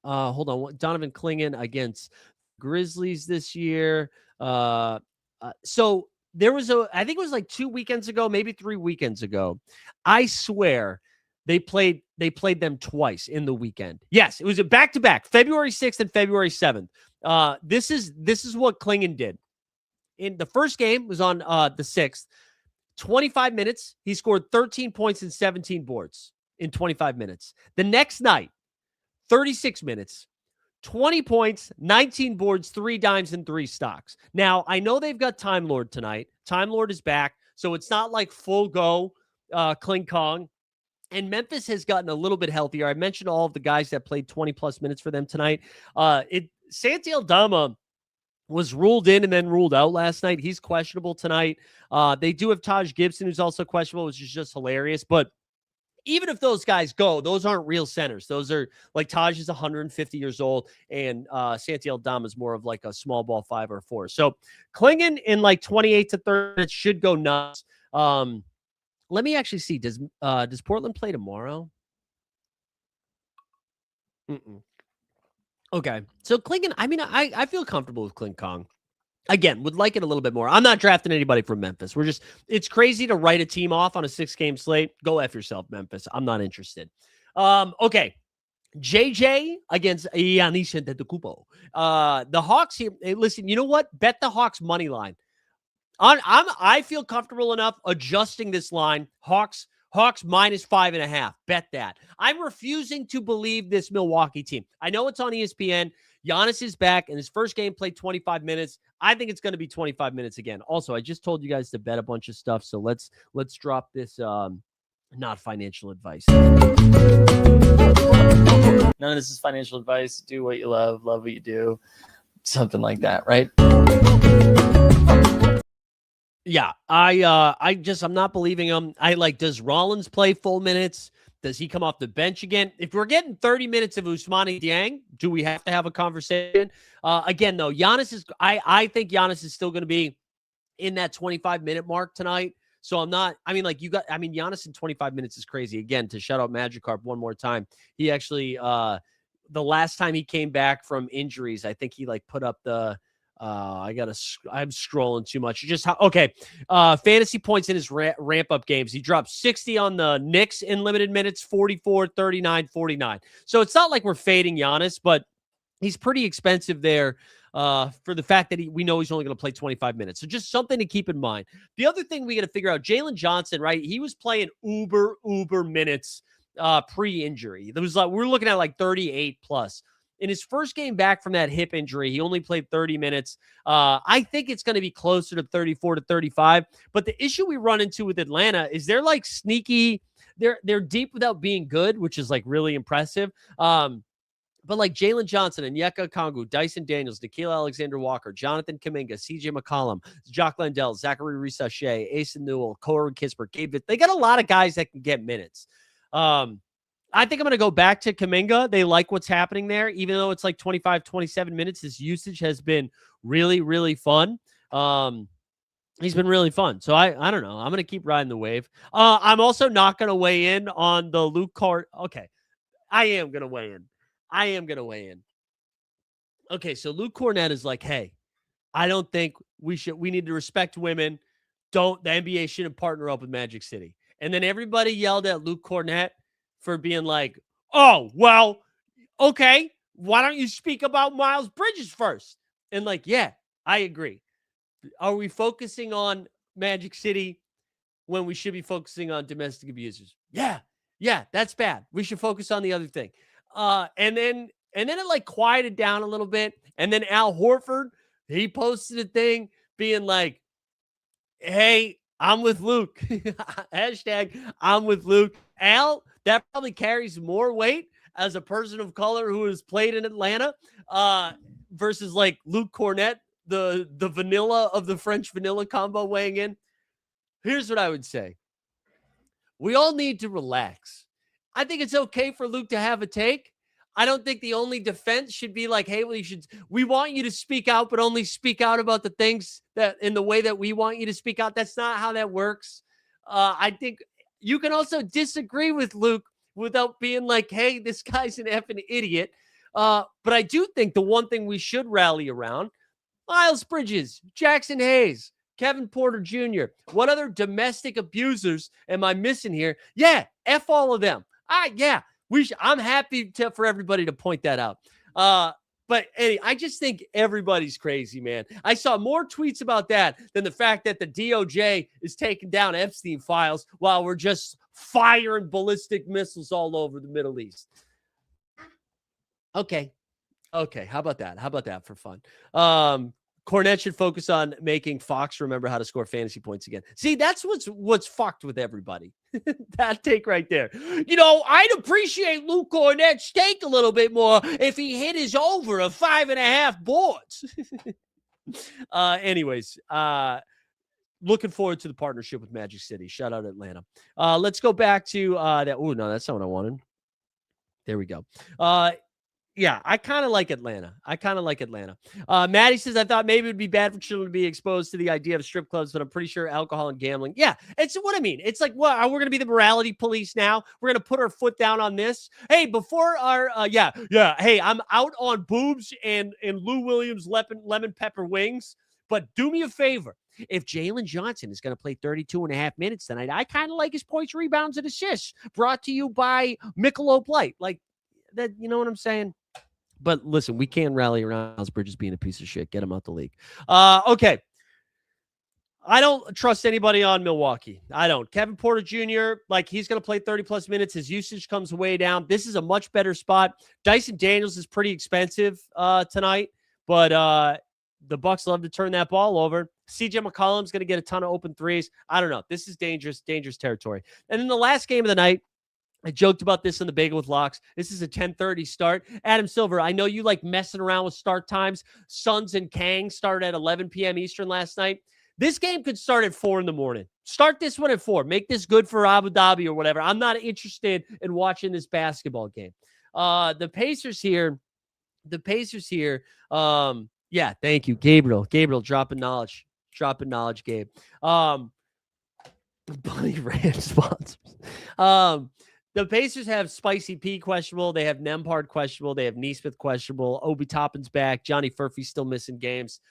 on, Donovan Clingan against Grizzlies this year. So there was I think it was like 2 weekends ago, maybe 3 weekends ago. I swear they played them twice in the weekend. Yes, it was a back-to-back, February 6th and February 7th. This is what Clingan did. In the first game was on the 6th. 25 minutes, he scored 13 points and 17 boards in 25 minutes. The next night, 36 minutes, 20 points, 19 boards, 3 dimes, and 3 stocks. Now, I know they've got Time Lord tonight. Time Lord is back, so it's not like full go Kling Kong. And Memphis has gotten a little bit healthier. I mentioned all of the guys that played 20-plus minutes for them tonight. Santi Aldama was ruled in and then ruled out last night. He's questionable tonight. They do have Taj Gibson, who's also questionable, which is just hilarious. But even if those guys go, those aren't real centers. Those are like Taj is 150 years old, and Santi Aldama is more of like a small ball 5 or 4. So Clingan in like 28 to 30 minutes should go nuts. Let me actually see. Does Portland play tomorrow? Okay. So Clingan, I mean, I feel comfortable with Kling Kong. Again, would like it a little bit more. I'm not drafting anybody from Memphis. It's crazy to write a team off on a 6-game slate. Go F yourself, Memphis. I'm not interested. Okay. JJ against Giannis Antetokounmpo. The Hawks here. Hey, listen, you know what? Bet the Hawks money line. I feel comfortable enough adjusting this line. Hawks -5.5. Bet that. I'm refusing to believe this Milwaukee team. I know it's on ESPN. Giannis is back, and his first game played 25 minutes. I think it's going to be 25 minutes again. Also, I just told you guys to bet a bunch of stuff, so let's drop this not financial advice. None of this is financial advice. Do what you love what you do. Something like that, right? Yeah, I'm not believing him. Does Rollins play full minutes? Does he come off the bench again? If we're getting 30 minutes of Ousmane Dieng, do we have to have a conversation? Again, though, I think Giannis is still going to be in that 25-minute mark tonight. So Giannis in 25 minutes is crazy. Again, to shout out Magikarp one more time. He actually, the last time he came back from injuries, I think he put up the, I'm scrolling too much. Fantasy points in his ramp up games. He dropped 60 on the Knicks in limited minutes, 44, 39, 49. So it's not like we're fading Giannis, but he's pretty expensive there for the fact that we know he's only going to play 25 minutes. So just something to keep in mind. The other thing we got to figure out, Jalen Johnson, right? He was playing uber minutes pre-injury. We're looking at 38 plus. In his first game back from that hip injury, he only played 30 minutes. I think it's going to be closer to 34 to 35. But the issue we run into with Atlanta is they're sneaky. They're deep without being good, which is really impressive. But Jalen Johnson, Onyeka Okongwu, Dyson Daniels, Nickeil Alexander-Walker, Jonathan Kuminga, CJ McCollum, Jock Landale, Zachary Rissache, Asen Newell, Corey Kispert, Gabe. They got a lot of guys that can get minutes. I think I'm going to go back to Kuminga. They like what's happening there. Even though it's 25, 27 minutes, his usage has been really, really fun. He's been really fun. So I don't know. I'm going to keep riding the wave. I'm also not going to weigh in on the Luke Cart. Okay. I am going to weigh in. Okay. So Luke Cornett is hey, I don't think we need to respect women. The NBA shouldn't partner up with Magic City. And then everybody yelled at Luke Cornett for being oh, well, okay, why don't you speak about Miles Bridges first? And yeah, I agree. Are we focusing on Magic City when we should be focusing on domestic abusers? Yeah, that's bad. We should focus on the other thing. And then it quieted down a little bit. And then Al Horford, he posted a thing being hey, I'm with Luke. Hashtag I'm with Luke. Al, that probably carries more weight as a person of color who has played in Atlanta versus Luke Cornett, the vanilla of the French vanilla combo weighing in. Here's what I would say. We all need to relax. I think it's okay for Luke to have a take. I don't think the only defense should be hey, well, we want you to speak out, but only speak out about the things that in the way that we want you to speak out. That's not how that works. I think you can also disagree with Luke without being hey, this guy's an effing idiot. But I do think the one thing we should rally around, Miles Bridges, Jackson Hayes, Kevin Porter Jr. What other domestic abusers am I missing here? Yeah, F all of them. Yeah. I'm happy for everybody to point that out. But anyway, I just think everybody's crazy, man. I saw more tweets about that than the fact that the DOJ is taking down Epstein files while we're just firing ballistic missiles all over the Middle East. Okay. How about that for fun? Cornette should focus on making Fox remember how to score fantasy points again. See, that's what's fucked with everybody. That take right there. I'd appreciate Luke Cornett's take a little bit more if he hit his over of 5.5 boards. Anyways, looking forward to the partnership with Magic City. Shout out Atlanta. Let's go back to that. Oh, no, that's not what I wanted. There we go. Yeah, I kind of like Atlanta. Maddie says, I thought maybe it would be bad for children to be exposed to the idea of strip clubs, but I'm pretty sure alcohol and gambling. Yeah, it's what I mean. It's what, we're going to be the morality police now. We're going to put our foot down on this. Hey, before our, hey, I'm out on boobs and Lou Williams lemon pepper wings. But do me a favor. If Jalen Johnson is going to play 32.5 minutes tonight, I kind of like his points, rebounds, and assists. Brought to you by Michelob Light. Like that, you know what I'm saying? But listen, we can't rally around Miles Bridges being a piece of shit. Get him out the league. Okay. I don't trust anybody on Milwaukee. I don't. Kevin Porter Jr., like he's going to play 30-plus minutes. His usage comes way down. This is a much better spot. Dyson Daniels is pretty expensive tonight, but the Bucks love to turn that ball over. CJ McCollum's going to get a ton of open threes. I don't know. This is dangerous territory. And then the last game of the night, I joked about this in the Bagel with Locks. This is a 10:30 start. Adam Silver, I know you like messing around with start times. Suns and Kang started at 11 p.m. Eastern last night. This game could start at 4 in the morning. Start this one at 4. Make this good for Abu Dhabi or whatever. I'm not interested in watching this basketball game. The Pacers here. Yeah, thank you, Gabriel. Gabriel, dropping knowledge, Gabe. Bunny Ranch sponsors. The Pacers have Spicy P questionable. They have Nembhard questionable. They have Neesmith questionable. Obi Toppin's back. Johnny Furphy's still missing games.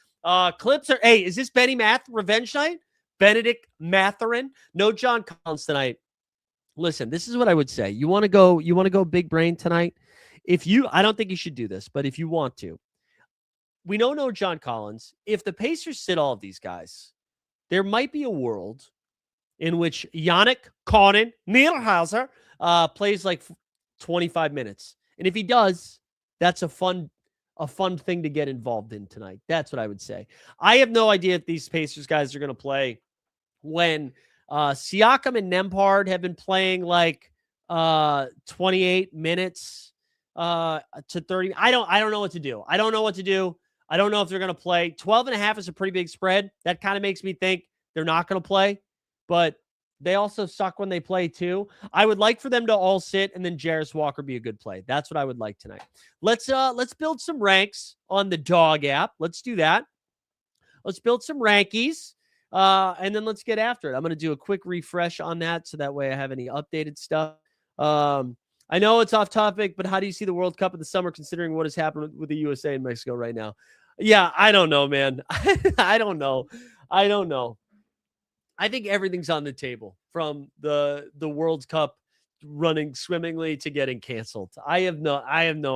Clips are, hey, is this Benny Math revenge night? Benedict Mathurin? No John Collins tonight. Listen, this is what I would say. You want to go big brain tonight? I don't think you should do this, but if you want to, we know no John Collins. If the Pacers sit all of these guys, there might be a world in which Yannick Conan Niederhauser plays like 25 minutes. And if he does, that's a fun thing to get involved in tonight. That's what I would say. I have no idea if these Pacers guys are going to play when Siakam and Nembhard have been playing like 28 minutes to 30. I don't know what to do. I don't know what to do. I don't know if they're going to play. 12.5 is a pretty big spread. That kind of makes me think they're not going to play, but they also suck when they play too. I would like for them to all sit and then Jarris Walker be a good play. That's what I would like tonight. Let's build some ranks on the Dog app. Let's do that. Let's build some rankies. And then let's get after it. I'm going to do a quick refresh on that so that way I have any updated stuff. I know it's off topic, but how do you see the World Cup in the summer considering what has happened with the USA and Mexico right now? Yeah, I don't know, man. I don't know. I think everything's on the table from the World Cup running swimmingly to getting canceled. I have no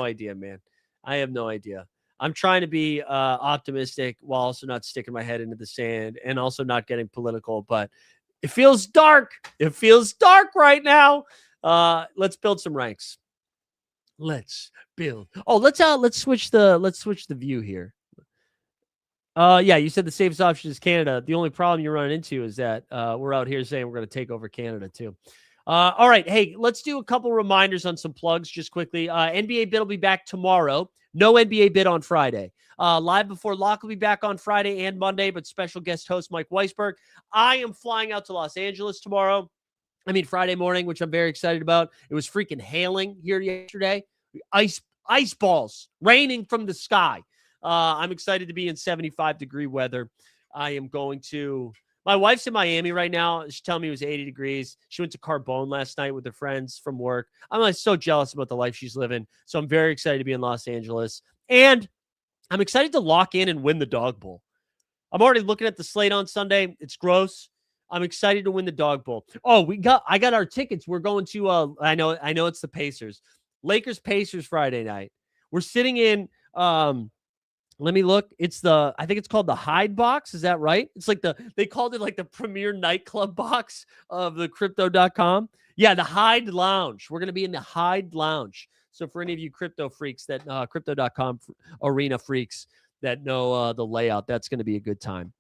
idea, man. I have no idea. I'm trying to be optimistic while also not sticking my head into the sand and also not getting political, but it feels dark. It feels dark right now. Let's build some ranks. Let's build. Oh, let's switch the view here. Yeah, you said the safest option is Canada. The only problem you're running into is that we're out here saying we're going to take over Canada too. All right. Hey, let's do a couple reminders on some plugs just quickly. NBA Bit will be back tomorrow. No NBA Bit on Friday. Live Before Lock will be back on Friday and Monday, but special guest host Mike Weisberg. I am flying out to Los Angeles Friday morning, which I'm very excited about. It was freaking hailing here yesterday. Ice balls raining from the sky. I'm excited to be in 75-degree weather. My wife's in Miami right now. She's telling me it was 80 degrees. She went to Carbone last night with her friends from work. I'm like so jealous about the life she's living. So I'm very excited to be in Los Angeles. And I'm excited to lock in and win the Dog Bowl. I'm already looking at the slate on Sunday. It's gross. I'm excited to win the Dog Bowl. Oh, I got our tickets. We're going to I know it's the Pacers. Lakers-Pacers Friday night. We're sitting in let me look. I think it's called the Hyde box. Is that right? It's like they called it like the premier nightclub box of the crypto.com. Yeah, the Hyde Lounge. We're going to be in the Hyde Lounge. So for any of you crypto freaks that crypto.com arena freaks that know the layout, that's going to be a good time.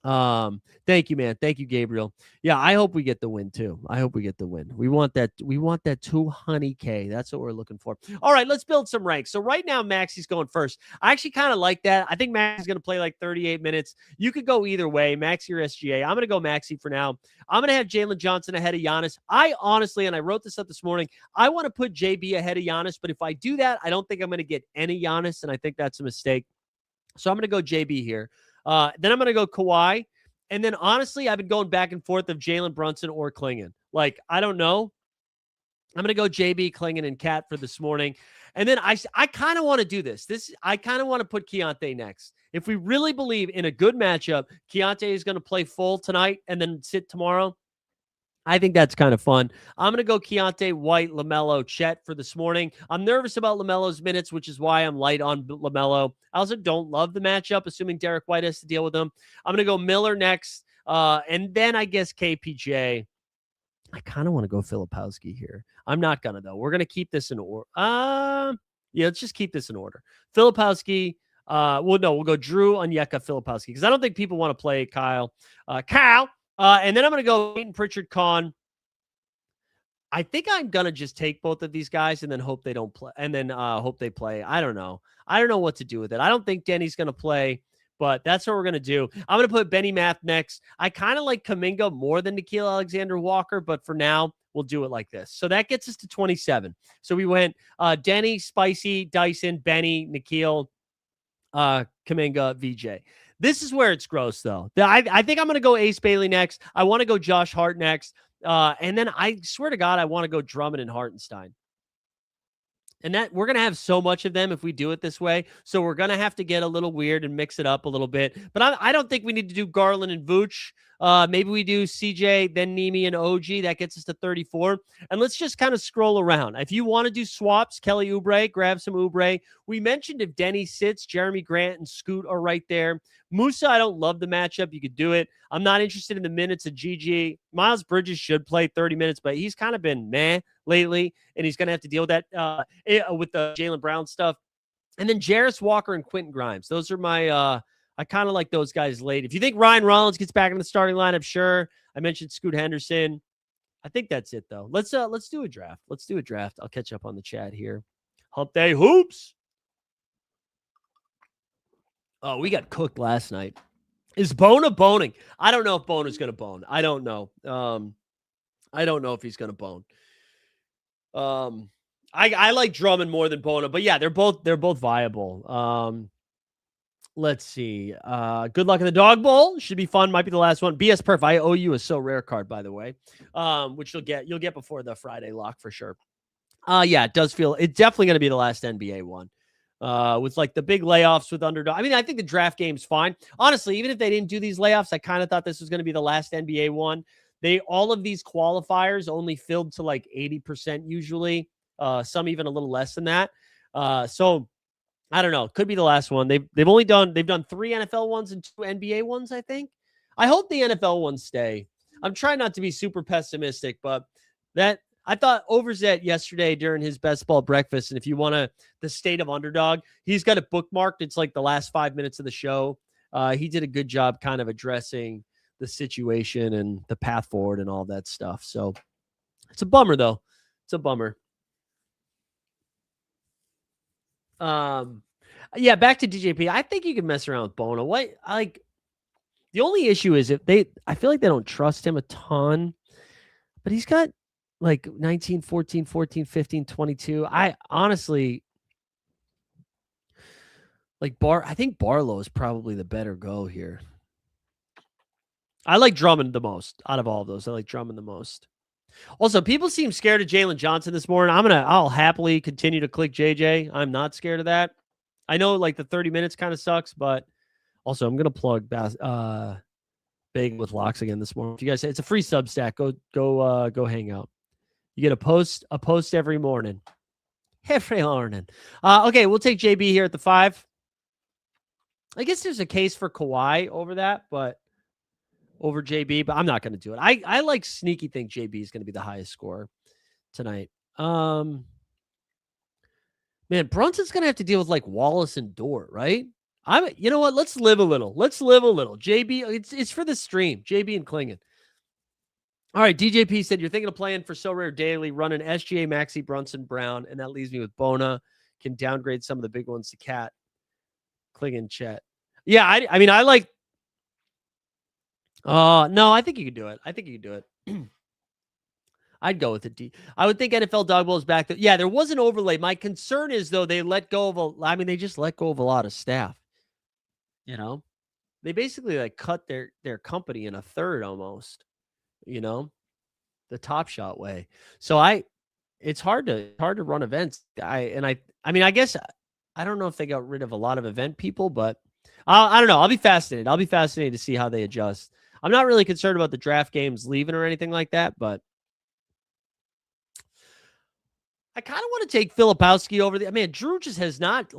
Thank you, man. Thank you, Gabriel. Yeah, I hope we get the win too. We want that 200K. That's what we're looking for. All right, let's build some ranks. So right now, Maxi's going first. I actually kind of like that. I think Maxi's going to play like 38 minutes. You could go either way, Maxi or SGA. I'm going to go Maxi for now. I'm going to have Jalen Johnson ahead of Giannis. I honestly, and I wrote this up this morning, I want to put JB ahead of Giannis, but if I do that, I don't think I'm going to get any Giannis, and I think that's a mistake. So I'm going to go JB here. Then I'm going to go Kawhi. And then, honestly, I've been going back and forth of Jalen Brunson or Klingon. Like, I don't know. I'm going to go JB, Klingon, and Cat for this morning. And then I kind of want to do this. I kind of want to put Keontae next. If we really believe in a good matchup, Keontae is going to play full tonight and then sit tomorrow. I think that's kind of fun. I'm going to go Keontae, White, LaMelo, Chet for this morning. I'm nervous about LaMelo's minutes, which is why I'm light on LaMelo. I also don't love the matchup, assuming Derek White has to deal with them. I'm going to go Miller next, and then I guess KPJ. I kind of want to go Filipowski here. I'm not going to, though. We're going to keep this in order. Yeah, let's just keep this in order. Filipowski. We'll go Drew, Onyeka, Filipowski, because I don't think people want to play Kyle. And then I'm going to go Peyton Pritchard, Con. I think I'm going to just take both of these guys and then hope they don't play, and then hope they play. I don't know. I don't know what to do with it. I don't think Denny's going to play, but that's what we're going to do. I'm going to put Benny Math next. I kind of like Kuminga more than Nickeil Alexander-Walker, but for now, we'll do it like this. So that gets us to 27. So we went Denny, Spicy, Dyson, Benny, Nickeil, Kuminga, VJ. This is where it's gross, though. I think I'm going to go Ace Bailey next. I want to go Josh Hart next. And then I swear to God, I want to go Drummond and Hartenstein. And that we're going to have so much of them if we do it this way. So we're going to have to get a little weird and mix it up a little bit. But I don't think we need to do Garland and Vooch. Maybe we do CJ, then Nemi and OG. That gets us to 34. And let's just kind of scroll around. If you want to do swaps, Kelly Oubre, grab some Oubre. We mentioned if Denny sits, Jeremy Grant and Scoot are right there. Musa, I don't love the matchup. You could do it. I'm not interested in the minutes of GG. Miles Bridges should play 30 minutes, but he's kind of been meh lately, and he's going to have to deal with that with the Jaylen Brown stuff. And then Jarris Walker and Quentin Grimes. Those are my I kind of like those guys late. If you think Ryan Rollins gets back in the starting lineup, sure. I mentioned Scoot Henderson. I think that's it, though. Let's do a draft. Let's do a draft. I'll catch up on the chat here. Hump Day Hoops. Oh, we got cooked last night. Is Bona boning? I don't know if Bona's going to bone. I don't know. I don't know if he's going to bone. I like Drummond more than Bona, but yeah, they're both viable. Let's see. Good luck in the dog bowl. Should be fun. Might be the last one. BS Perf. I owe you a so rare card, by the way. Which you'll get before the Friday lock for sure. Yeah, it does feel it's definitely going to be the last NBA one. With like the big layoffs with underdog. I mean, I think the draft game's fine. Honestly, even if they didn't do these layoffs, I kind of thought this was going to be the last NBA one. All of these qualifiers only filled to like 80% usually. Some even a little less than that. So I don't know. Could be the last one. They've done 3 NFL ones and 2 NBA ones, I think. I hope the NFL ones stay. I'm trying not to be super pessimistic, but that I thought Overzet yesterday during his best ball breakfast, and if you want the state of underdog, he's got it bookmarked. It's like the last 5 minutes of the show. He did a good job kind of addressing the situation and the path forward and all that stuff. So it's a bummer, though. It's a bummer. Yeah, back to DJP. I think you can mess around with Bona. The only issue is I feel like they don't trust him a ton, but he's got like 19, 14, 14, 15, 22. I honestly I think Barlow is probably the better go here. I like Drummond the most out of all of those. I like Drummond the most. Also, people seem scared of Jalen Johnson this morning. I'll happily continue to click JJ. I'm not scared of that. I know like the 30 minutes kind of sucks, but also I'm gonna plug Big with Locks again this morning. If you guys say it's a free Substack, go hang out. You get a post every morning. Every morning. Okay, we'll take JB here at the 5. I guess there's a case for Kawhi over JB, but I'm not going to do it. I like sneaky think JB is going to be the highest scorer tonight. Man, Brunson's going to have to deal with like Wallace and Dort, right? You know what? Let's live a little. JB, it's for the stream. JB and Klingon. All right, DJP said you're thinking of playing for So Rare Daily, running SGA, Maxey, Brunson, Brown, and that leaves me with Bona. Can downgrade some of the big ones to Cat. Klingon chat. Yeah, I mean, I like. No, I think you could do it. I'd go with it. I would think NFL Dog Bowl is back. Yeah, there was an overlay. My concern is though they let go of they just let go of a lot of staff. You know, they basically like cut their company in a third almost. You know, the Top Shot way. So I it's hard to run events. I mean, I guess I don't know if they got rid of a lot of event people, but I don't know. I'll be fascinated. I'll be fascinated to see how they adjust. I'm not really concerned about the draft games leaving or anything like that, but I kind of want to take Filipowski over the. I mean, Drew just has not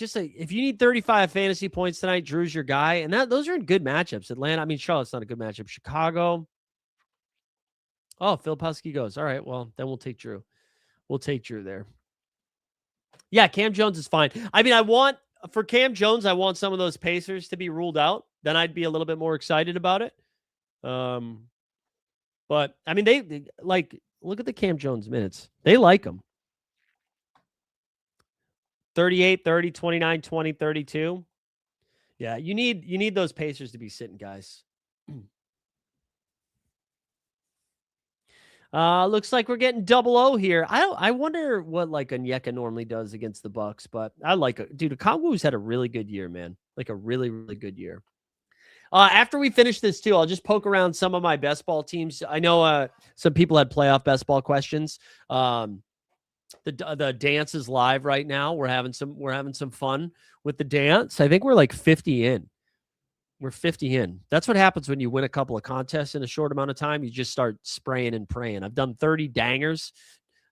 if you need 35 fantasy points tonight, Drew's your guy, and those are in good matchups. Atlanta, I mean, Charlotte's not a good matchup. Chicago. Oh, Filipowski goes. All right, well then we'll take Drew. We'll take Drew there. Yeah, Cam Jones is fine. I mean, for Cam Jones, I want some of those Pacers to be ruled out. Then I'd be a little bit more excited about it. But I mean, they look at the Cam Jones minutes. They like him. 38, 30, 29, 20, 32. Yeah, you need those Pacers to be sitting, guys. Looks like we're getting 0-0 here. I wonder what Onyeka normally does against the Bucks, but I like it. Dude, Okongwu's had a really good year, man. Like a really, really good year. After we finish this too, I'll just poke around some of my best ball teams. I know some people had playoff best ball questions. The dance is live right now. We're having some fun with the dance. I think we're like 50 in. We're 50 in. That's what happens when you win a couple of contests in a short amount of time. You just start spraying and praying. I've done 30 dangers,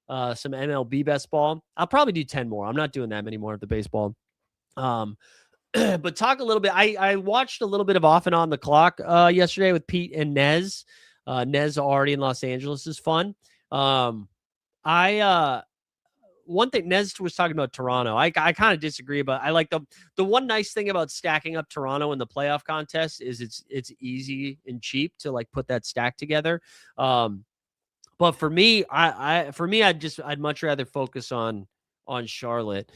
some MLB best ball. I'll probably do 10 more. I'm not doing that many more at the baseball. But talk a little bit. I watched a little bit of Off and On the Clock yesterday with Pete and Nez. Nez already in Los Angeles is fun. One thing Nez was talking about Toronto. I kind of disagree, but I like the one nice thing about stacking up Toronto in the playoff contest is it's easy and cheap to put that stack together. But for me, I'd much rather focus on Charlotte.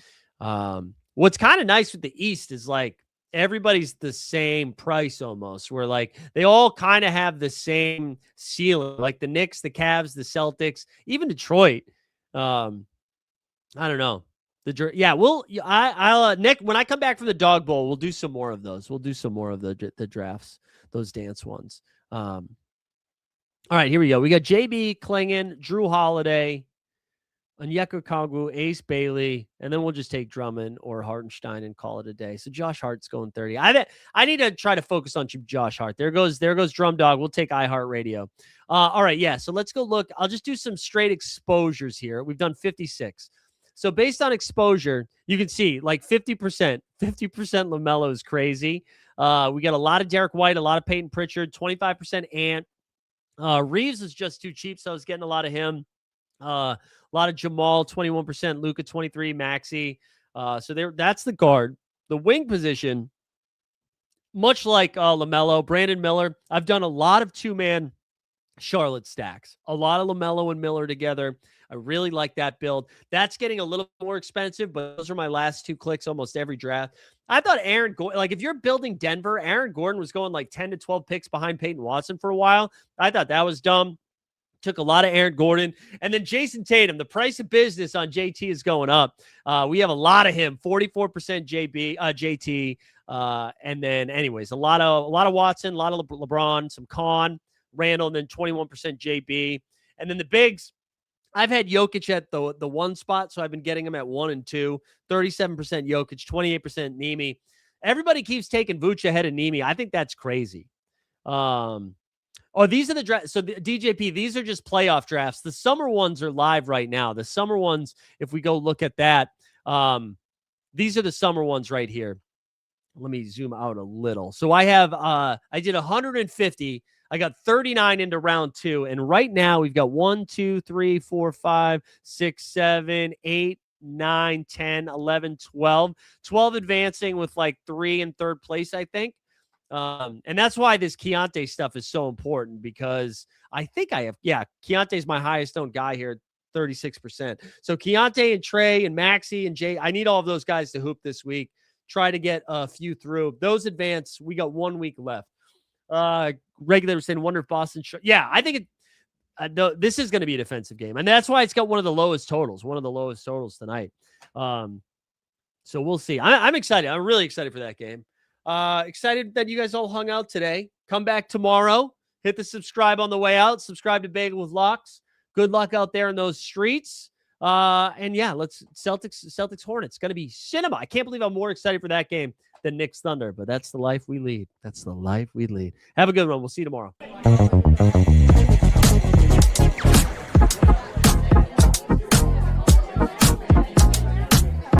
What's kind of nice with the East is everybody's the same price almost. Where they all kind of have the same ceiling, like the Knicks, the Cavs, the Celtics, even Detroit. I don't know. I'll Nick, when I come back from the Dog Bowl, we'll do some more of those. We'll do some more of the drafts, those dance ones. All right, here we go. We got JB Klingon, Drew Holiday, Onyeka Okongwu, Ace Bailey, and then we'll just take Drummond or Hartenstein and call it a day. So Josh Hart's going 30. I need to try to focus on Josh Hart. There goes Drum Dog. We'll take iHeartRadio. All right, yeah. So let's go look. I'll just do some straight exposures here. We've done 56. So based on exposure, you can see 50%. 50% LaMelo is crazy. We got a lot of Derek White, a lot of Peyton Pritchard, 25% Ant. Reeves is just too cheap, so I was getting a lot of him. A lot of Jamal, 21%, Luka, 23, Maxey. So that's the guard. The wing position, much like LaMelo, Brandon Miller, I've done a lot of two-man Charlotte stacks. A lot of LaMelo and Miller together. I really like that build. That's getting a little more expensive, but those are my last two clicks almost every draft. I thought Aaron Gordon, if you're building Denver, Aaron Gordon was going 10 to 12 picks behind Peyton Watson for a while. I thought that was dumb. Took a lot of Aaron Gordon. And then Jason Tatum, the price of business on JT is going up. We have a lot of him, 44% JT. And then anyways, a lot of Watson, a lot of LeBron, some Con, Randall, and then 21% JB. And then the bigs, I've had Jokic at the one spot, so I've been getting him at 1 and 2, 37% Jokic, 28% Nemi. Everybody keeps taking Vooch ahead of Nemi. I think that's crazy. These are the drafts. So the DJP, these are just playoff drafts. The summer ones are live right now. The summer ones, if we go look at that, these are the summer ones right here. Let me zoom out a little. So I have, I did 150. I got 39 into round 2. And right now we've got 1, 2, 3, 4, 5, 6, 7, 8, 9, 10, 11, 12. 12 advancing with 3 in third place, I think. And that's why this Keontae stuff is so important, because I think Keontae's my highest owned guy here, 36%. So Keontae and Trey and Maxey and Jay, I need all of those guys to hoop this week. Try to get a few through. Those advance, we got 1 week left. Regular saying, wonder if Boston. I think this is going to be a defensive game, and that's why it's got one of the lowest totals tonight. So we'll see. I'm excited. I'm really excited for that game. Excited that you guys all hung out today. Come back tomorrow. Hit the subscribe on the way out. Subscribe to Bagel with Locks. Good luck out there in those streets. And yeah, let's Celtics Hornets. Going to be cinema. I can't believe I'm more excited for that game than Knicks Thunder, but that's the life we lead. That's the life we lead. Have a good one. We'll see you tomorrow.